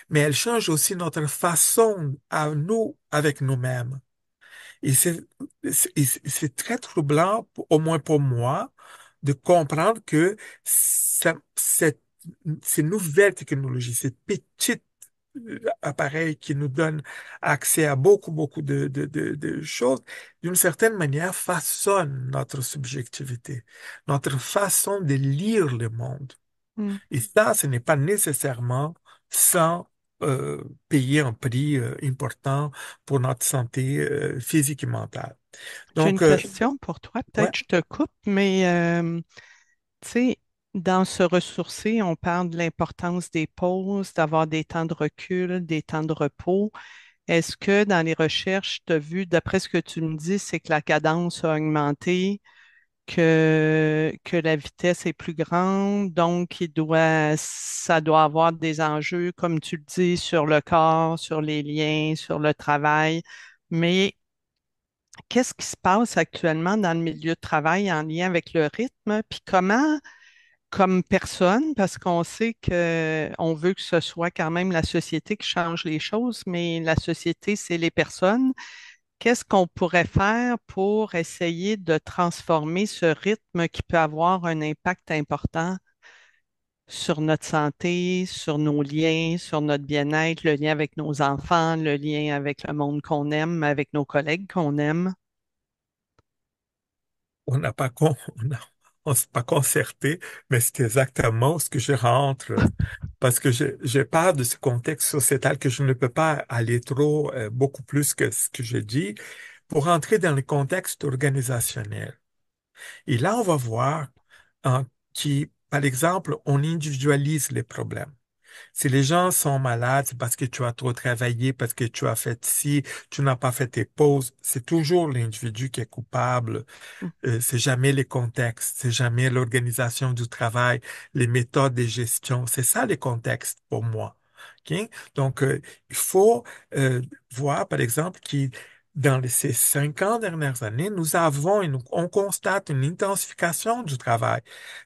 Speaker 3: mais elle change aussi notre façon à nous avec nous-mêmes. Et c'est très troublant, au moins pour moi, de comprendre que ces nouvelles technologies, ces petites appareils qui nous donnent accès à beaucoup, beaucoup de choses, d'une certaine manière, façonnent notre subjectivité, notre façon de lire le monde.
Speaker 1: Mm.
Speaker 3: Et ça, ce n'est pas nécessairement sans payer un prix important pour notre santé physique et mentale.
Speaker 1: J'ai une
Speaker 3: Donc,
Speaker 1: question pour toi.
Speaker 3: ouais,
Speaker 1: Peut-être que je te coupe, mais tu sais, dans se ressourcer, on parle de l'importance des pauses, d'avoir des temps de recul, des temps de repos. Est-ce que dans les recherches, tu as vu, d'après ce que tu me dis, c'est que la cadence a augmenté, que la vitesse est plus grande, donc ça doit avoir des enjeux, comme tu le dis, sur le corps, sur les liens, sur le travail. Mais qu'est-ce qui se passe actuellement dans le milieu de travail en lien avec le rythme? Puis comment, comme personne, parce qu'on sait que on veut que ce soit quand même la société qui change les choses, mais la société, c'est les personnes. Qu'est-ce qu'on pourrait faire pour essayer de transformer ce rythme qui peut avoir un impact important sur notre santé, sur nos liens, sur notre bien-être, le lien avec nos enfants, le lien avec le monde qu'on aime, avec nos collègues qu'on aime?
Speaker 3: On n'a pas on s'est pas concerté, mais c'est exactement ce que je rentre parce que je parle de ce contexte sociétal que je ne peux pas aller trop beaucoup plus que ce que je dis pour entrer dans le contexte organisationnel. Et là, on va voir hein, par exemple, on individualise les problèmes. Si les gens sont malades, c'est parce que tu as trop travaillé, parce que tu as fait ci, tu n'as pas fait tes pauses. C'est toujours l'individu qui est coupable. C'est jamais les contextes, c'est jamais l'organisation du travail, les méthodes de gestion. C'est ça les contextes pour moi. OK? Donc, il faut voir, par exemple, que ces 5 ans dernières années, nous avons et on constate une intensification du travail.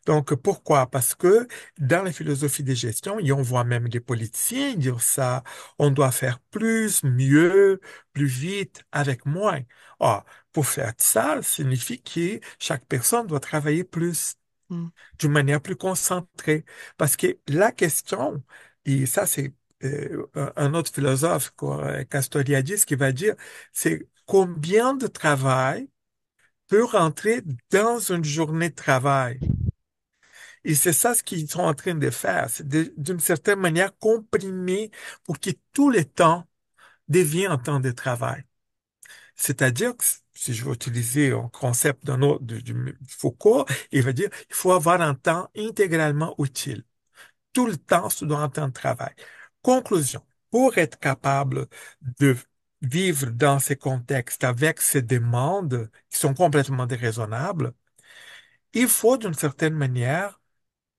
Speaker 3: Donc, pourquoi? Parce que dans la philosophie de gestion, et on voit même les politiciens dire ça, on doit faire plus, mieux, plus vite, avec moins. Ah, pour faire ça, signifie que chaque personne doit travailler plus,
Speaker 1: Mm,
Speaker 3: d'une manière plus concentrée. Parce que la question, et ça c'est un autre philosophe, quoi, Castoriadis, qui va dire, c'est combien de travail peut rentrer dans une journée de travail. Et c'est ça ce qu'ils sont en train de faire, c'est d'une certaine manière comprimer pour que tout le temps devienne un temps de travail. C'est-à-dire que si je veux utiliser un concept d'un autre, du Foucault, il va dire il faut avoir un temps intégralement utile. Tout le temps, c'est dans un temps de travail. Conclusion. Pour être capable de vivre dans ces contextes avec ces demandes qui sont complètement déraisonnables, il faut d'une certaine manière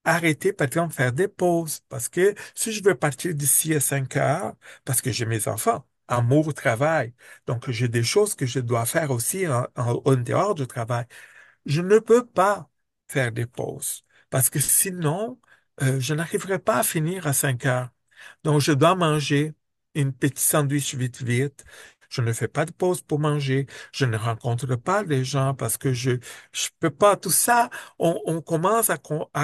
Speaker 3: arrêter, par exemple, faire des pauses. Parce que si je veux partir d'ici à 5 heures, parce que j'ai mes enfants, amour, travail, donc j'ai des choses que je dois faire aussi en dehors du travail. Je ne peux pas faire des pauses parce que sinon, je n'arriverai pas à finir à 5 heures. Donc, je dois manger une petite sandwich vite, vite. Je ne fais pas de pause pour manger. Je ne rencontre pas les gens parce que je peux pas. Tout ça, on commence à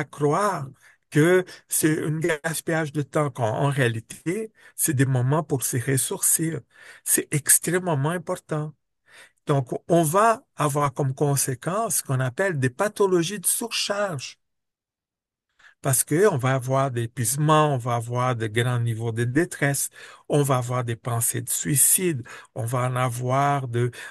Speaker 3: croire que c'est un gaspillage de temps quand en réalité, c'est des moments pour se ressourcer. C'est extrêmement important. Donc, on va avoir comme conséquence ce qu'on appelle des pathologies de surcharge. Parce qu'on va avoir des épuisements, on va avoir de grands niveaux de détresse, on va avoir des pensées de suicide, on va en avoir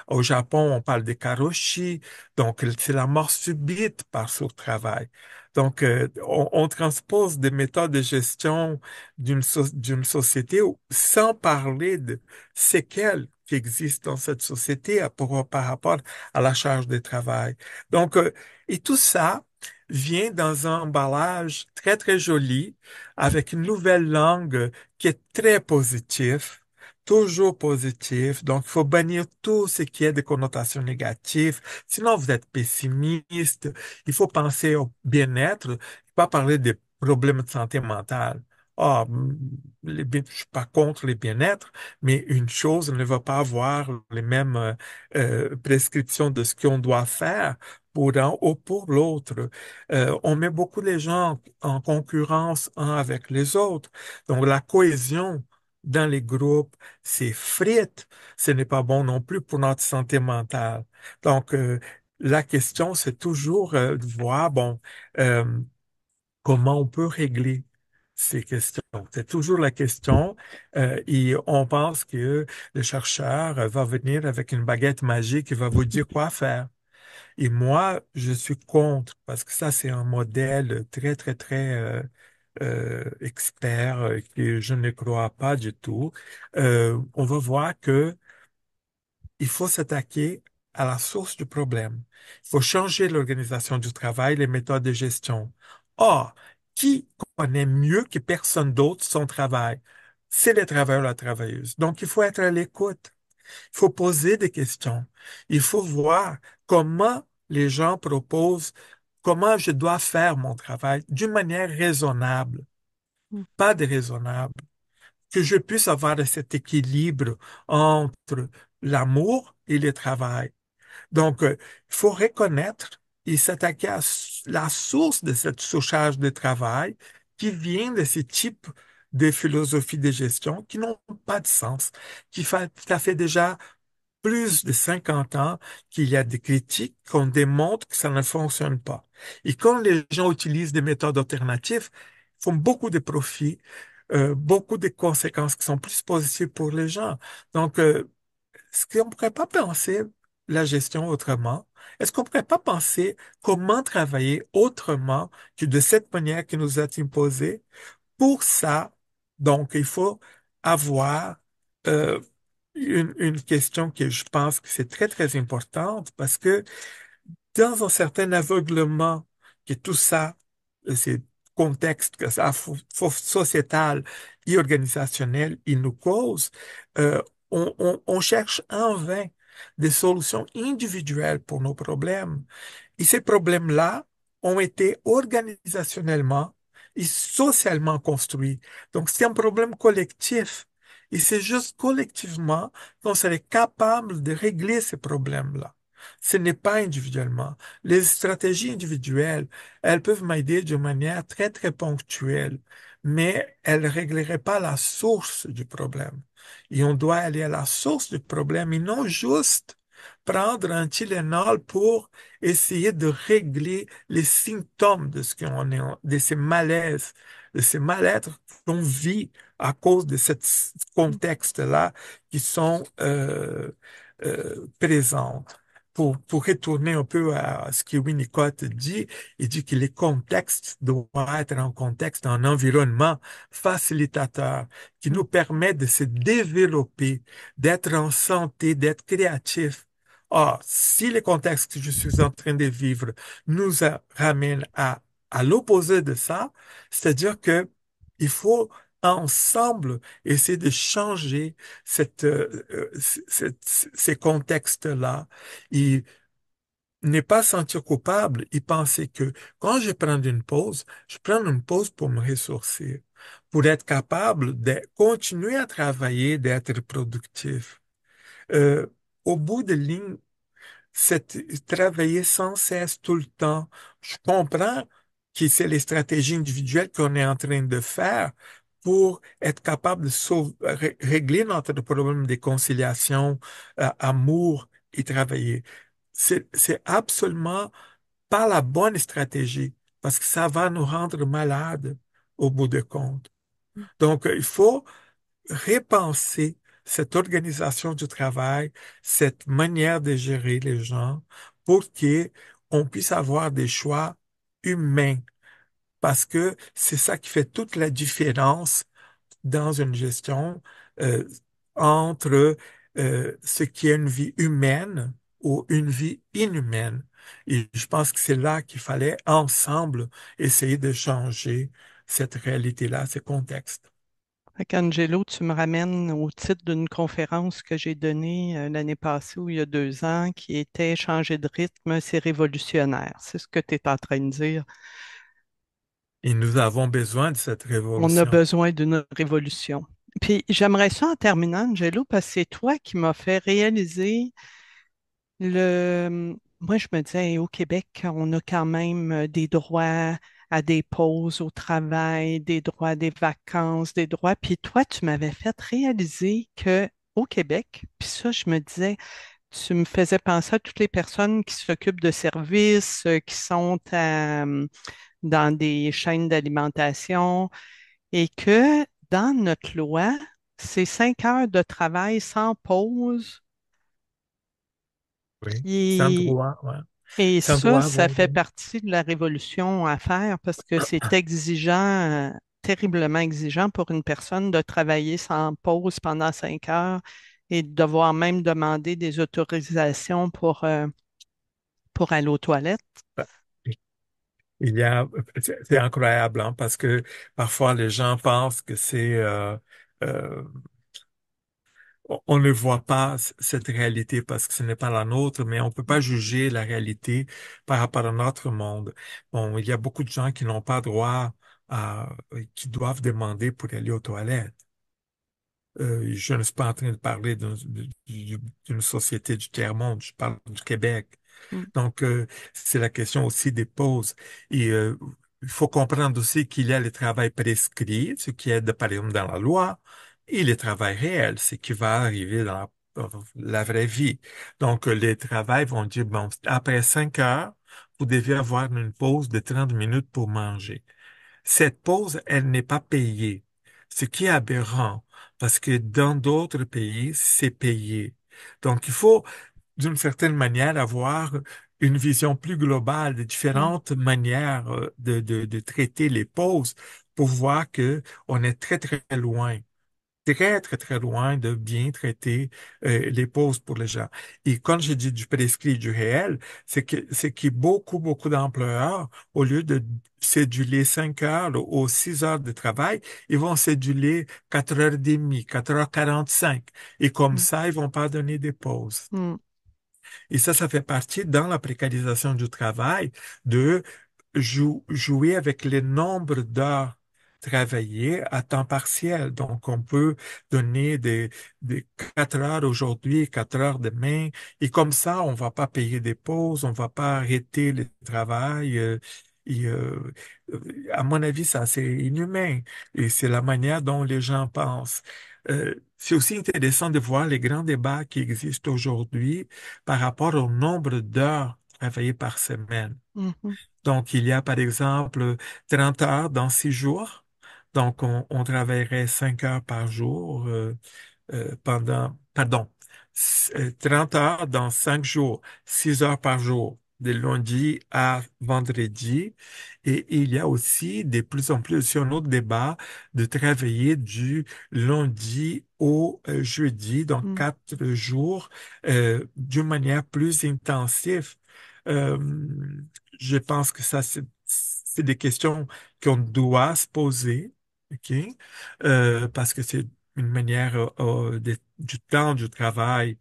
Speaker 3: au Japon, on parle de karoshi, donc c'est la mort subite par surtravail. Donc, on transpose des méthodes de gestion d'une société sans parler de séquelles qui existent dans cette société par rapport à la charge de travail. Donc, et tout ça, vient dans un emballage très, très joli, avec une nouvelle langue qui est très positive, toujours positive. Donc, il faut bannir tout ce qui est de connotations négatives. Sinon, vous êtes pessimiste. Il faut penser au bien-être, pas parler des problèmes de santé mentale. Ah, je suis pas contre les bien-être, mais une chose ne va pas avoir les mêmes prescriptions de ce qu'on doit faire pour un ou pour l'autre. On met beaucoup les gens en concurrence un avec les autres. Donc, la cohésion dans les groupes, c'est frite. Ce n'est pas bon non plus pour notre santé mentale. Donc, la question, c'est toujours de voir, bon, euh, comment on peut régler ces questions. C'est toujours la question, et on pense que le chercheur va venir avec une baguette magique et va vous dire quoi faire. Et moi, je suis contre parce que ça, c'est un modèle très, très, très expert que je ne crois pas du tout, on va voir que il faut s'attaquer à la source du problème. Il faut changer l'organisation du travail, les méthodes de gestion. Or, qui connaît mieux que personne d'autre son travail? C'est les travailleurs, la travailleuse. Donc, il faut être à l'écoute. Il faut poser des questions. Il faut voir comment les gens proposent, comment je dois faire mon travail d'une manière raisonnable, pas déraisonnable, que je puisse avoir cet équilibre entre l'amour et le travail. Donc, il faut reconnaître et s'attaquer à la source de cette surcharge de travail qui vient de ces types de philosophies de gestion qui n'ont pas de sens, ça fait déjà plus de 50 ans qu'il y a des critiques qu'on démontre que ça ne fonctionne pas. Et quand les gens utilisent des méthodes alternatives, ils font beaucoup de profits, beaucoup de conséquences qui sont plus positives pour les gens. Donc, est-ce qu'on ne pourrait pas penser la gestion autrement? Est-ce qu'on ne pourrait pas penser comment travailler autrement que de cette manière qui nous est imposée? Pour ça, donc, il faut avoir euh, une question que je pense que c'est très, très importante parce que dans un certain aveuglement que tout ça, ces contextes que ça, sociétal et organisationnel, il nous cause, euh, on cherche en vain des solutions individuelles pour nos problèmes. Et ces problèmes-là ont été organisationnellement et socialement construits. Donc, c'est un problème collectif. Et c'est juste collectivement qu'on serait capable de régler ces problèmes-là. Ce n'est pas individuellement. Les stratégies individuelles, elles peuvent m'aider de manière très, très ponctuelle, mais elles ne régleraient pas la source du problème. Et on doit aller à la source du problème et non juste prendre un Tylenol pour essayer de régler les symptômes de ce qu'on est, de ces malaises, de ces mal-être qu'on vit à cause de ce contexte-là qui sont présents. Pour retourner un peu à ce que Winnicott dit, il dit que les contextes doivent être un contexte, un environnement facilitateur qui nous permet de se développer, d'être en santé, d'être créatif. Or, si les contextes que je suis en train de vivre ramènent à l'opposé de ça, c'est-à-dire que il faut ensemble essayer de changer ces contextes-là et ne pas se sentir coupable et penser que quand je prends une pause, je prends une pause pour me ressourcer, pour être capable de continuer à travailler, d'être productif. Euh, Au bout de ligne, c'est travailler sans cesse tout le temps. Je comprends que c'est les stratégies individuelles qu'on est en train de faire pour être capable de régler notre problème de conciliation, amour et travailler. C'est absolument pas la bonne stratégie parce que ça va nous rendre malades au bout de compte. Donc, il faut repenser cette organisation du travail, cette manière de gérer les gens pour qu'on puisse avoir des choix humains. Parce que c'est ça qui fait toute la différence dans une gestion euh, entre ce qui est une vie humaine ou une vie inhumaine. Et je pense que c'est là qu'il fallait ensemble essayer de changer cette réalité-là, ce contexte.
Speaker 1: Fait qu'Angelo, tu me ramènes au titre d'une conférence que j'ai donnée l'année passée ou il y a 2 ans qui était Changer de rythme, c'est révolutionnaire. C'est ce que tu es en train de dire.
Speaker 3: Et nous avons besoin de cette
Speaker 1: On a
Speaker 3: révolution.
Speaker 1: besoin d'une révolution. Puis j'aimerais ça en terminant, Angelo, parce que c'est toi qui m'as fait réaliser Moi, je me disais, au Québec, on a quand même des droits à des pauses au travail, des droits à des vacances, des droits. Puis toi, tu m'avais fait réaliser que au Québec, puis ça, je me disais, tu me faisais penser à toutes les personnes qui s'occupent de services, qui sont dans des chaînes d'alimentation et que dans notre loi, c'est 5 heures de travail sans pause
Speaker 3: Oui. C'est un
Speaker 1: qui
Speaker 3: droit, ouais.
Speaker 1: Et
Speaker 3: C'est un
Speaker 1: ça,
Speaker 3: droit,
Speaker 1: ça
Speaker 3: oui,
Speaker 1: fait
Speaker 3: oui.
Speaker 1: partie de la révolution à faire parce que c'est exigeant. terriblement exigeant pour une personne de travailler sans pause pendant 5 heures et de devoir même demander des autorisations pour aller aux toilettes.
Speaker 3: Il y a, c'est incroyable, hein, parce que parfois les gens pensent que euh, on ne voit pas cette réalité parce que ce n'est pas la nôtre, mais on peut pas juger la réalité par rapport à notre monde. Bon, il y a beaucoup de gens qui n'ont pas droit qui doivent demander pour aller aux toilettes. Je ne suis pas en train de parler d'une société du tiers-monde, je parle du Québec.
Speaker 1: Mm,
Speaker 3: Donc, c'est la question aussi des pauses. Et il faut comprendre aussi qu'il y a le travail prescrit, ce qui est, par exemple, dans la loi, et le travail réel, ce qui va arriver dans la vraie vie. Donc, les travails vont dire, bon, après 5 heures, vous devez avoir une pause de 30 minutes pour manger. Cette pause, elle n'est pas payée, ce qui est aberrant, parce que dans d'autres pays, c'est payé. Donc, il faut d'une certaine manière, avoir une vision plus globale des
Speaker 1: mm,
Speaker 3: différentes manières de traiter les pauses pour voir que on est très loin de bien traiter les pauses pour les gens. Et quand je dis du prescrit, du réel, c'est que beaucoup d'employeurs, au lieu de céduler 5 heures ou 6 heures de travail, ils vont céduler 4h30, 4h45. Et comme
Speaker 1: mm,
Speaker 3: ça, ils vont pas donner des pauses.
Speaker 1: mm,
Speaker 3: Et ça fait partie dans la précarisation du travail de jouer avec les nombres d'heures travaillées à temps partiel. Donc, on peut donner des 4 heures aujourd'hui, 4 heures demain. Et comme ça, on va pas payer des pauses, on va pas arrêter le travail. Et, à mon avis, ça, c'est inhumain. Et c'est la manière dont les gens pensent. C'est aussi intéressant de voir les grands débats qui existent aujourd'hui par rapport au nombre d'heures travaillées par semaine.
Speaker 1: mhm,
Speaker 3: Donc, il y a par exemple 30 heures dans 6 jours. Donc, on travaillerait 5 heures par jour pardon, 30 heures dans 5 jours, 6 heures par jour, de lundi à vendredi. Et il y a aussi de plus en plus aussi un autre débat de travailler du lundi au jeudi, donc
Speaker 1: mm,
Speaker 3: 4 jours, d'une manière plus intensive. Euh, je pense que ça, c'est des questions qu'on doit se poser, OK? Parce que c'est une manière du temps du travail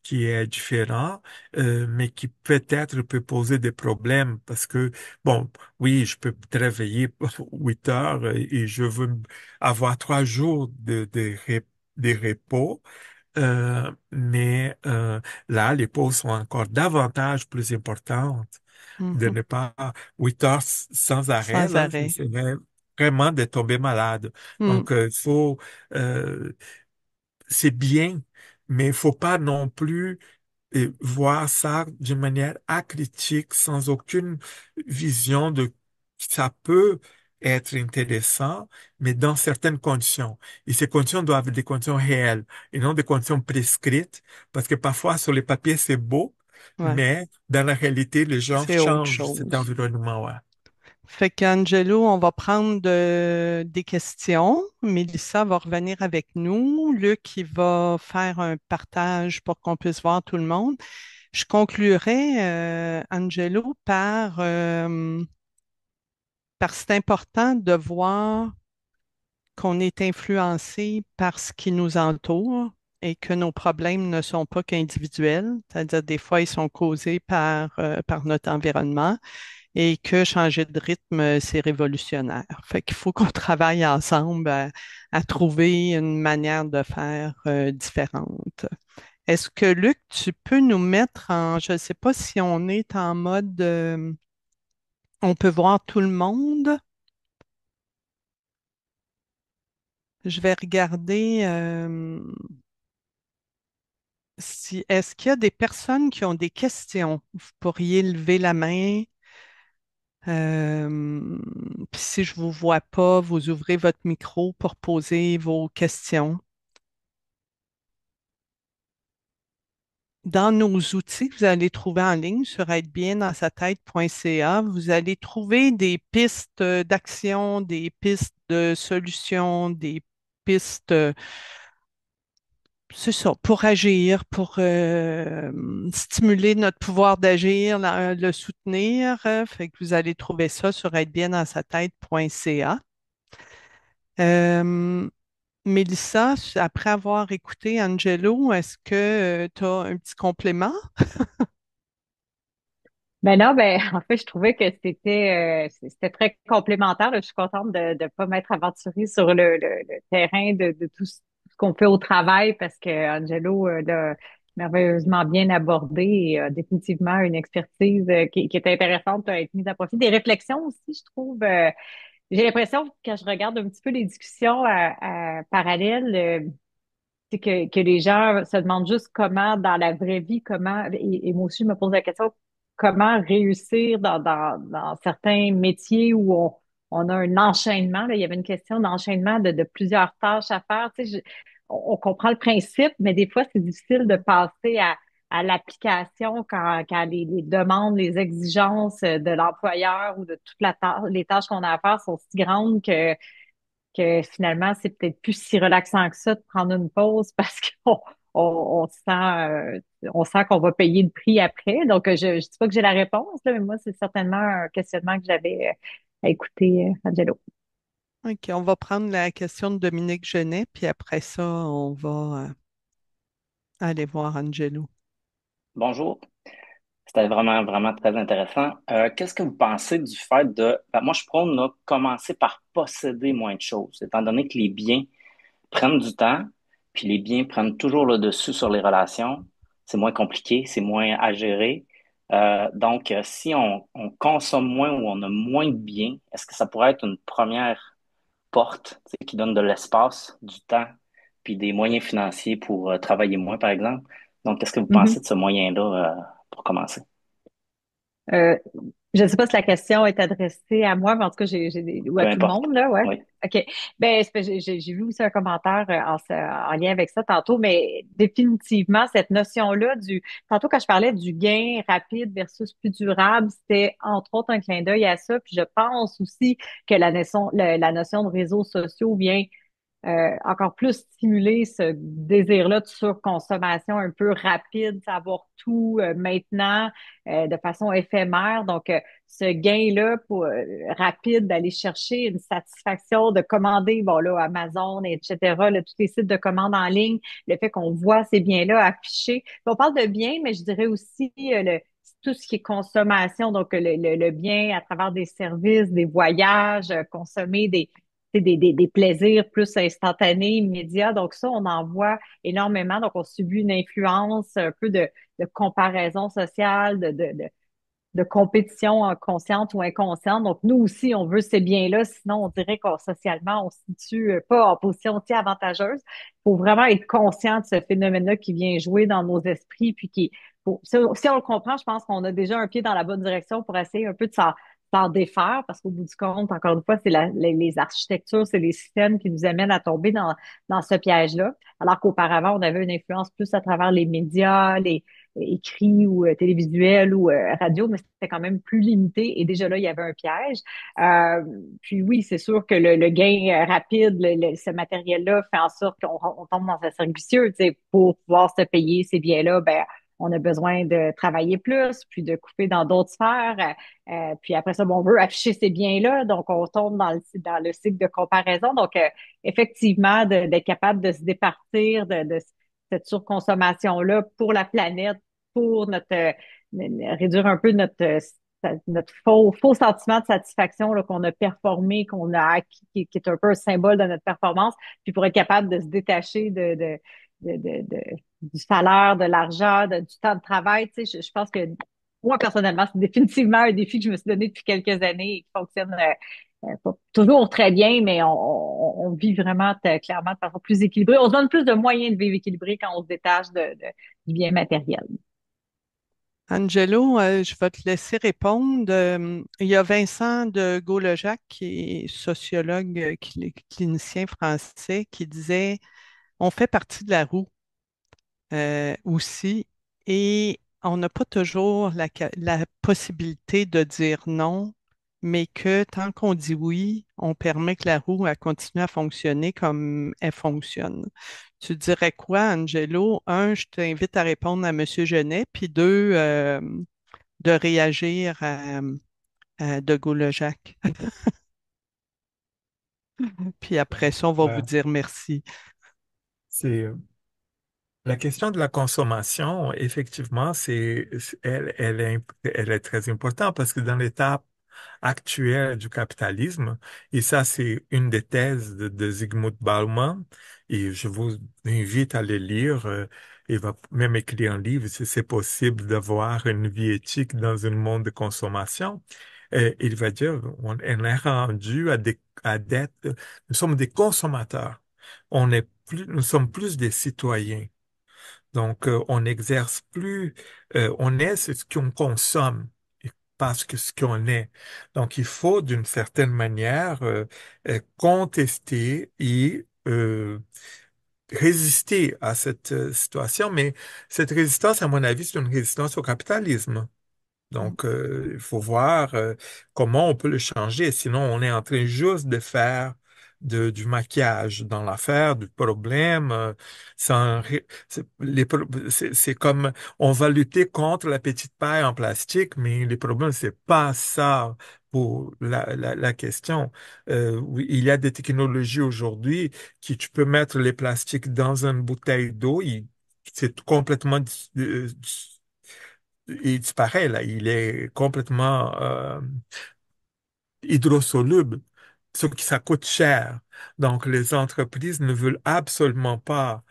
Speaker 3: qui est différent, mais qui peut-être peut poser des problèmes parce que, bon, oui, je peux travailler 8 heures et je veux avoir 3 jours de repos, mais là, les pauses sont encore davantage plus importantes de
Speaker 1: mhm.
Speaker 3: ne pas 8 heures sans arrêt,
Speaker 1: Sans
Speaker 3: là,
Speaker 1: arrêt.
Speaker 3: c'est vraiment de tomber malade.
Speaker 1: Mm,
Speaker 3: Donc, euh, c'est bien, mais il faut pas non plus voir ça d'une manière acritique, sans aucune vision de ça peut être intéressant, mais dans certaines conditions. Et ces conditions doivent être des conditions réelles et non des conditions prescrites, parce que parfois sur les papiers c'est beau,
Speaker 1: ouais,
Speaker 3: mais dans la réalité, les gens
Speaker 1: c'est autre
Speaker 3: changent cet
Speaker 1: chose.
Speaker 3: environnement, ouais.
Speaker 1: Fait qu'Angelo, on va prendre des questions. Mélissa va revenir avec nous. Luc, il va faire un partage pour qu'on puisse voir tout le monde. Je conclurai, Angelo, par c'est important de voir qu'on est influencé par ce qui nous entoure et que nos problèmes ne sont pas qu'individuels, c'est-à-dire des fois ils sont causés par notre environnement et que changer de rythme, c'est révolutionnaire. Fait qu'il faut qu'on travaille ensemble à trouver une manière de faire différente. Est-ce que Luc, tu peux nous mettre en, je ne sais pas si on est en mode, on peut voir tout le monde. Je vais regarder si, est-ce qu'il y a des personnes qui ont des questions? Vous pourriez lever la main. Puis si je ne vous vois pas, vous ouvrez votre micro pour poser vos questions. dans nos outils que vous allez trouver en ligne sur être-bien-dans-sa-tête.ca, vous allez trouver des pistes d'action, des pistes de solutions, des pistes, c'est ça, pour agir, pour stimuler notre pouvoir d'agir, le soutenir. Fait que vous allez trouver ça sur être-bien-dans-sa-tête.ca. Euh, Mélissa, après avoir écouté Angelo, est-ce que tu as un petit complément?
Speaker 2: Ben non, ben en fait, je trouvais que c'était très complémentaire. Là. Je suis contente de ne pas m'être aventurée sur le terrain de tout ce qu'on fait au travail parce que Angelo l'a merveilleusement bien abordé et a définitivement une expertise qui est intéressante à être mise à profit. Des réflexions aussi, je trouve. J'ai l'impression, quand je regarde un petit peu les discussions parallèles, c'est que les gens se demandent juste comment, dans la vraie vie, comment, et moi aussi, je me pose la question, comment réussir dans certains métiers où on a un enchaînement, là, il y avait une question d'enchaînement de plusieurs tâches à faire. Tu sais, on comprend le principe, mais des fois, c'est difficile de passer à l'application quand les demandes, les exigences de l'employeur ou de toutes les tâches qu'on a à faire sont si grandes que finalement, c'est peut-être plus si relaxant que ça de prendre une pause parce on sent qu'on va payer le prix après. Donc, je dis pas que j'ai la réponse, là, mais moi, c'est certainement un questionnement que j'avais à écouter, Angelo.
Speaker 1: OK, on va prendre la question de Dominique Genet, puis après ça, on va aller voir Angelo.
Speaker 4: Bonjour, c'était vraiment, vraiment très intéressant. Qu'est-ce que vous pensez du fait de... moi, je prône là, commencer par posséder moins de choses, étant donné que les biens prennent du temps, puis les biens prennent toujours le dessus sur les relations. C'est moins compliqué, c'est moins à gérer. Donc, si on consomme moins ou on a moins de biens, est-ce que ça pourrait être une première porte, tu sais, qui donne de l'espace, du temps, puis des moyens financiers pour travailler moins, par exemple? Donc, qu'est-ce que vous pensez de ce moyen-là, pour commencer?
Speaker 2: Euh, je ne sais pas si la question est adressée à moi, mais en tout cas, ou à
Speaker 4: Peu
Speaker 2: tout le
Speaker 4: importe.
Speaker 2: monde, là, ouais.
Speaker 4: Oui.
Speaker 2: OK. Ben, j'ai vu aussi un commentaire en lien avec ça tantôt, mais définitivement, cette notion-là tantôt quand je parlais du gain rapide versus plus durable, c'était entre autres un clin d'œil à ça. Puis je pense aussi que la notion de réseaux sociaux vient encore plus stimuler ce désir-là de surconsommation un peu rapide, savoir tout maintenant de façon éphémère. Donc, ce gain-là rapide d'aller chercher une satisfaction de commander, bon là, Amazon, etc., là, tous les sites de commande en ligne, le fait qu'on voit ces biens-là affichés. Puis on parle de biens, mais je dirais aussi tout ce qui est consommation, donc le bien à travers des services, des voyages, consommer des plaisirs plus instantanés, immédiats. Donc ça, on en voit énormément. Donc on subit une influence un peu de comparaison sociale, de compétition consciente ou inconsciente. Donc nous aussi, on veut ces biens-là, sinon on dirait qu'on socialement, on se situe pas en position aussi avantageuse. Il faut vraiment être conscient de ce phénomène-là qui vient jouer dans nos esprits, puis si on le comprend, je pense qu'on a déjà un pied dans la bonne direction pour essayer un peu de s'en défaire, parce qu'au bout du compte, encore une fois, c'est les architectures, c'est les systèmes qui nous amènent à tomber dans ce piège-là. Alors qu'auparavant, on avait une influence plus à travers les médias, les écrits ou télévisuels ou radio, mais c'était quand même plus limité et déjà là, il y avait un piège. Puis oui, c'est sûr que le gain rapide, ce matériel-là fait en sorte qu'on tombe dans un cercle vicieux. Tu sais, pour pouvoir se payer ces biens-là, ben on a besoin de travailler plus, puis de couper dans d'autres sphères. Puis après ça, bon, on veut afficher ces biens-là, donc on tombe dans le cycle de comparaison. Donc, effectivement, d'être capable de se départir de cette surconsommation-là pour la planète, pour réduire un peu notre faux sentiment de satisfaction là, qu'on a performé, qu'on a acquis, qui est un peu un symbole de notre performance, puis pour être capable de se détacher du salaire, de l'argent, du temps de travail. Tu sais, je pense que moi, personnellement, c'est définitivement un défi que je me suis donné depuis quelques années et qui fonctionne pas toujours très bien, mais on vit vraiment clairement de façon plus équilibrée. On se donne plus de moyens de vivre équilibré quand on se détache du bien matériel.
Speaker 1: Angelo, je vais te laisser répondre. Il y a Vincent de Gaulejac, qui est sociologue, clinicien français, qui disait, on fait partie de la roue aussi et on n'a pas toujours la possibilité de dire non, mais que tant qu'on dit oui, on permet que la roue elle continue à fonctionner comme elle fonctionne. Tu dirais quoi, Angelo? Un, je t'invite à répondre à Monsieur Genet, puis deux, de réagir à De Gaulle-Jacques. Puis après ça, on va vous
Speaker 3: Euh,
Speaker 1: dire merci.
Speaker 3: c'est la question de la consommation, effectivement, elle est très importante parce que dans l'étape actuelle du capitalisme, et ça, c'est une des thèses de Zygmunt Bauman, et je vous invite à les lire. Il va même écrire un livre si c'est possible d'avoir une vie éthique dans un monde de consommation. Il va dire, on est rendu à d'être, nous sommes des consommateurs. Nous sommes plus des citoyens. Donc, on n'exerce plus, on est ce qu'on consomme et pas ce qu'on est. Donc, il faut d'une certaine manière contester et résister à cette situation, mais cette résistance, à mon avis, c'est une résistance au capitalisme.
Speaker 1: Mm.
Speaker 3: Donc, il faut voir comment on peut le changer. Sinon, on est en train juste de faire du maquillage dans l'affaire, du problème. C'est comme on va lutter contre la petite paille en plastique, mais le problème, c'est pas ça pour la question. Oui, il y a des technologies aujourd'hui qui tu peux mettre les plastiques dans une bouteille d'eau. C'est complètement il disparaît là, il est complètement hydrosoluble, ce qui ça coûte cher. Donc les entreprises ne veulent absolument pas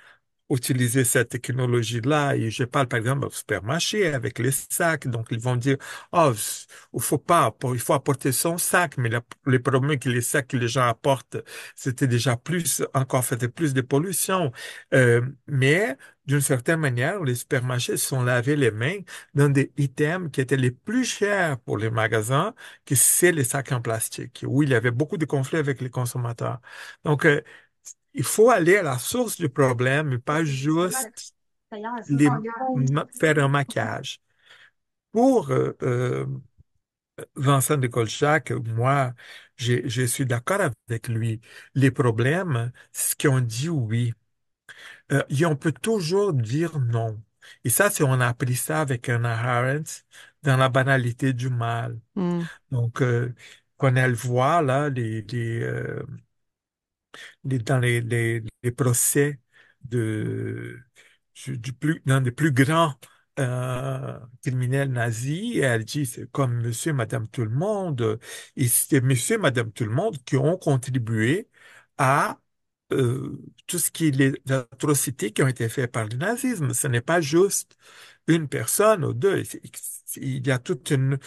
Speaker 3: utiliser cette technologie-là. Et je parle par exemple au supermarché avec les sacs. Donc, ils vont dire, oh, il faut pas, il faut apporter son sac. Mais le problème est que les sacs que les gens apportent, c'était déjà plus, encore faisait plus de pollution. Mais d'une certaine manière, les supermarchés se sont lavés les mains dans des items qui étaient les plus chers pour les magasins, que c'est les sacs en plastique, où il y avait beaucoup de conflits avec les consommateurs. Donc, il faut aller à la source du problème et pas juste faire un maquillage. Pour Vincent de Coljac, moi, je suis d'accord avec lui. Les problèmes, c'est qu'on dit oui. Et on peut toujours dire non. Et ça, c'est on a appris ça avec Hannah Arendt dans la banalité du mal.
Speaker 1: Mm.
Speaker 3: Donc, quand elle voit là dans les procès de, dans des plus grands criminels nazis, et elle dit c'est comme monsieur et madame tout le monde, et c'est monsieur et madame tout le monde qui ont contribué à tout ce qui est les atrocités qui ont été faites par le nazisme. Ce n'est pas juste une personne ou deux. Il y a toute une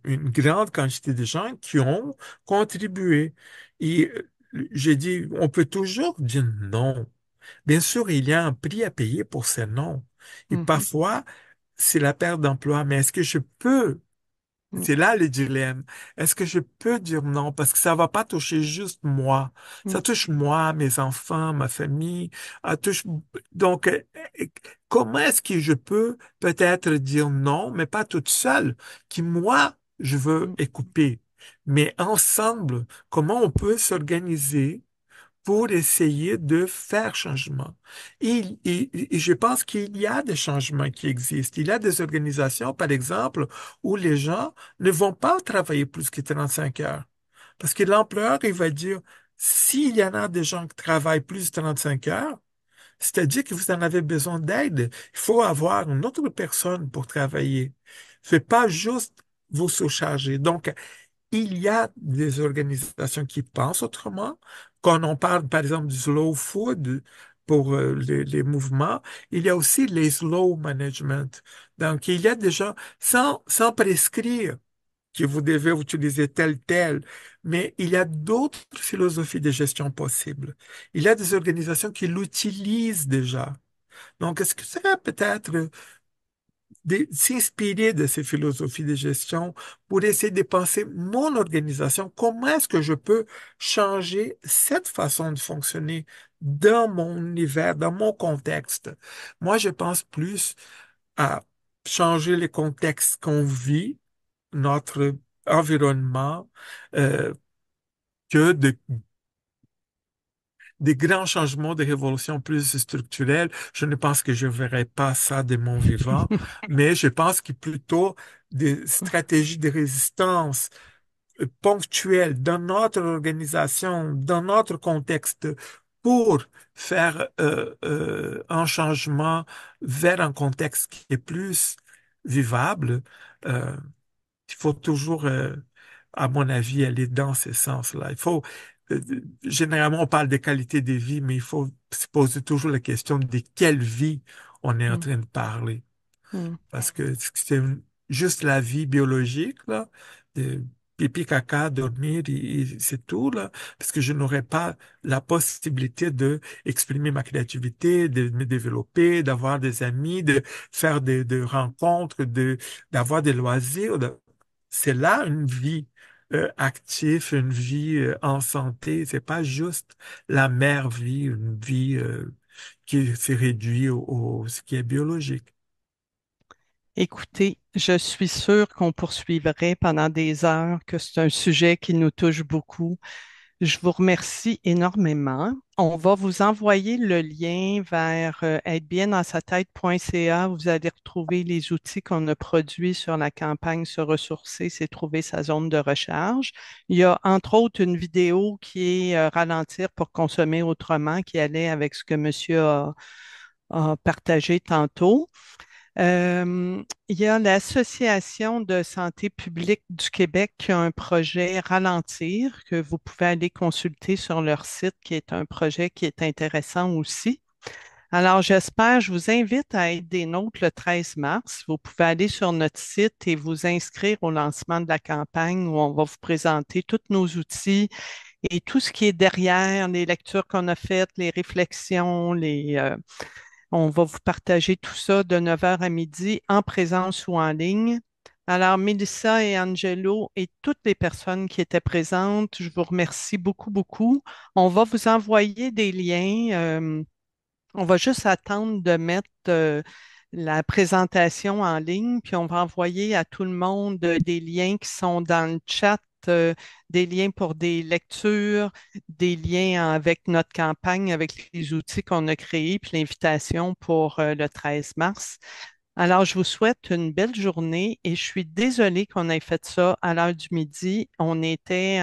Speaker 3: grande quantité de gens qui ont contribué. Et j'ai dit, on peut toujours dire non. Bien sûr, il y a un prix à payer pour ces non. Et
Speaker 1: Mhm.
Speaker 3: parfois, c'est la perte d'emploi. Mais est-ce que je peux
Speaker 1: Mm.
Speaker 3: c'est là le dilemme. Est-ce que je peux dire non? Parce que ça va pas toucher juste moi.
Speaker 1: Mm.
Speaker 3: Ça touche moi, mes enfants, ma famille. Touche... Donc, euh, comment est-ce que je peux peut-être dire non, mais pas toute seule, qui moi, je veux
Speaker 1: Mm.
Speaker 3: écouter. Mais ensemble, comment on peut s'organiser pour essayer de faire changement. Et je pense qu'il y a des changements qui existent. Il y a des organisations, par exemple, où les gens ne vont pas travailler plus que 35 heures. Parce que l'employeur, il va dire, s'il y en a des gens qui travaillent plus de 35 heures, c'est-à-dire que vous en avez besoin d'aide. Il faut avoir une autre personne pour travailler. C'est pas juste vous surcharger. Donc, il y a des organisations qui pensent autrement. Quand on parle, par exemple, du slow food pour les mouvements, il y a aussi les slow management. Donc, il y a déjà, sans prescrire que vous devez utiliser tel, mais il y a d'autres philosophies de gestion possibles. Il y a des organisations qui l'utilisent déjà. Donc, est-ce que serait peut-être s'inspirer de ces philosophies de gestion pour essayer de penser mon organisation, comment est-ce que je peux changer cette façon de fonctionner dans mon univers, dans mon contexte. Moi, je pense plus à changer les contextes qu'on vit, notre environnement, euh, que des grands changements, des révolutions plus structurelles. Je ne pense que je verrai pas ça de mon vivant, mais je pense que plutôt des stratégies de résistance ponctuelles dans notre organisation, dans notre contexte, pour faire un changement vers un contexte qui est plus vivable. Euh, il faut toujours, à mon avis, aller dans ce sens-là. Euh, généralement, on parle de qualité de vie, mais il faut se poser toujours la question de quelle vie on est en
Speaker 1: Mm,
Speaker 3: train de parler.
Speaker 1: mm,
Speaker 3: Parce que c'est juste la vie biologique, là, de pipi, caca, dormir, et c'est tout, là. Parce que je n'aurais pas la possibilité de exprimer ma créativité, de me développer, d'avoir des amis, de faire des rencontres, d'avoir des loisirs. C'est là une vie active, une vie en santé. C'est pas juste la mère vie, une vie qui s'est réduite au ce qui est biologique.
Speaker 1: Écoutez, je suis sûre qu'on poursuivrait pendant des heures, que c'est un sujet qui nous touche beaucoup. Je vous remercie énormément. On va vous envoyer le lien vers être-bien-dans-sa-tête.ca. Vous allez retrouver les outils qu'on a produits sur la campagne Se ressourcer, c'est trouver sa zone de recharge. Il y a entre autres une vidéo qui est Ralentir pour consommer autrement, qui allait avec ce que monsieur a partagé tantôt. Il y a l'Association de santé publique du Québec qui a un projet Ralentir que vous pouvez aller consulter sur leur site, qui est un projet qui est intéressant aussi. Alors, j'espère, je vous invite à être des nôtres le 13 mars. Vous pouvez aller sur notre site et vous inscrire au lancement de la campagne où on va vous présenter tous nos outils et tout ce qui est derrière, les lectures qu'on a faites, les réflexions, on va vous partager tout ça de 9 heures à midi en présence ou en ligne. Alors, Mélissa et Angelo et toutes les personnes qui étaient présentes, je vous remercie beaucoup, beaucoup. On va vous envoyer des liens. On va juste attendre de mettre la présentation en ligne, puis on va envoyer à tout le monde des liens qui sont dans le chat, des liens pour des lectures, des liens avec notre campagne, avec les outils qu'on a créés, puis l'invitation pour le 13 mars. Alors, je vous souhaite une belle journée et je suis désolée qu'on ait fait ça à l'heure du midi. On était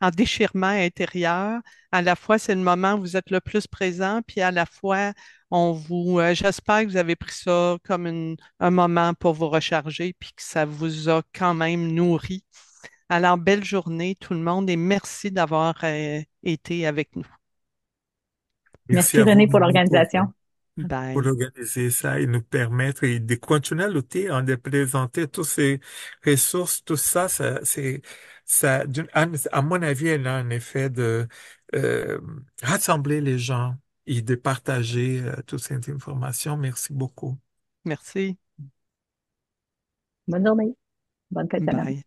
Speaker 1: en déchirement intérieur. À la fois, c'est le moment où vous êtes le plus présent, puis à la fois, j'espère que vous avez pris ça comme un moment pour vous recharger, puis que ça vous a quand même nourri. Alors, belle journée tout le monde et merci d'avoir été avec nous.
Speaker 3: Merci
Speaker 2: Merci
Speaker 3: à vous,
Speaker 2: René pour
Speaker 3: Mimi,
Speaker 2: l'organisation.
Speaker 3: pour
Speaker 1: Bye.
Speaker 3: organiser ça et nous permettre de continuer à lutter, hein, de présenter toutes ces ressources, tout ça, à mon avis, elle a un effet de euh, rassembler les gens et de partager toute cette information. Merci beaucoup.
Speaker 1: Merci.
Speaker 2: Bonne journée. Bonne fin de semaine.
Speaker 1: Bye.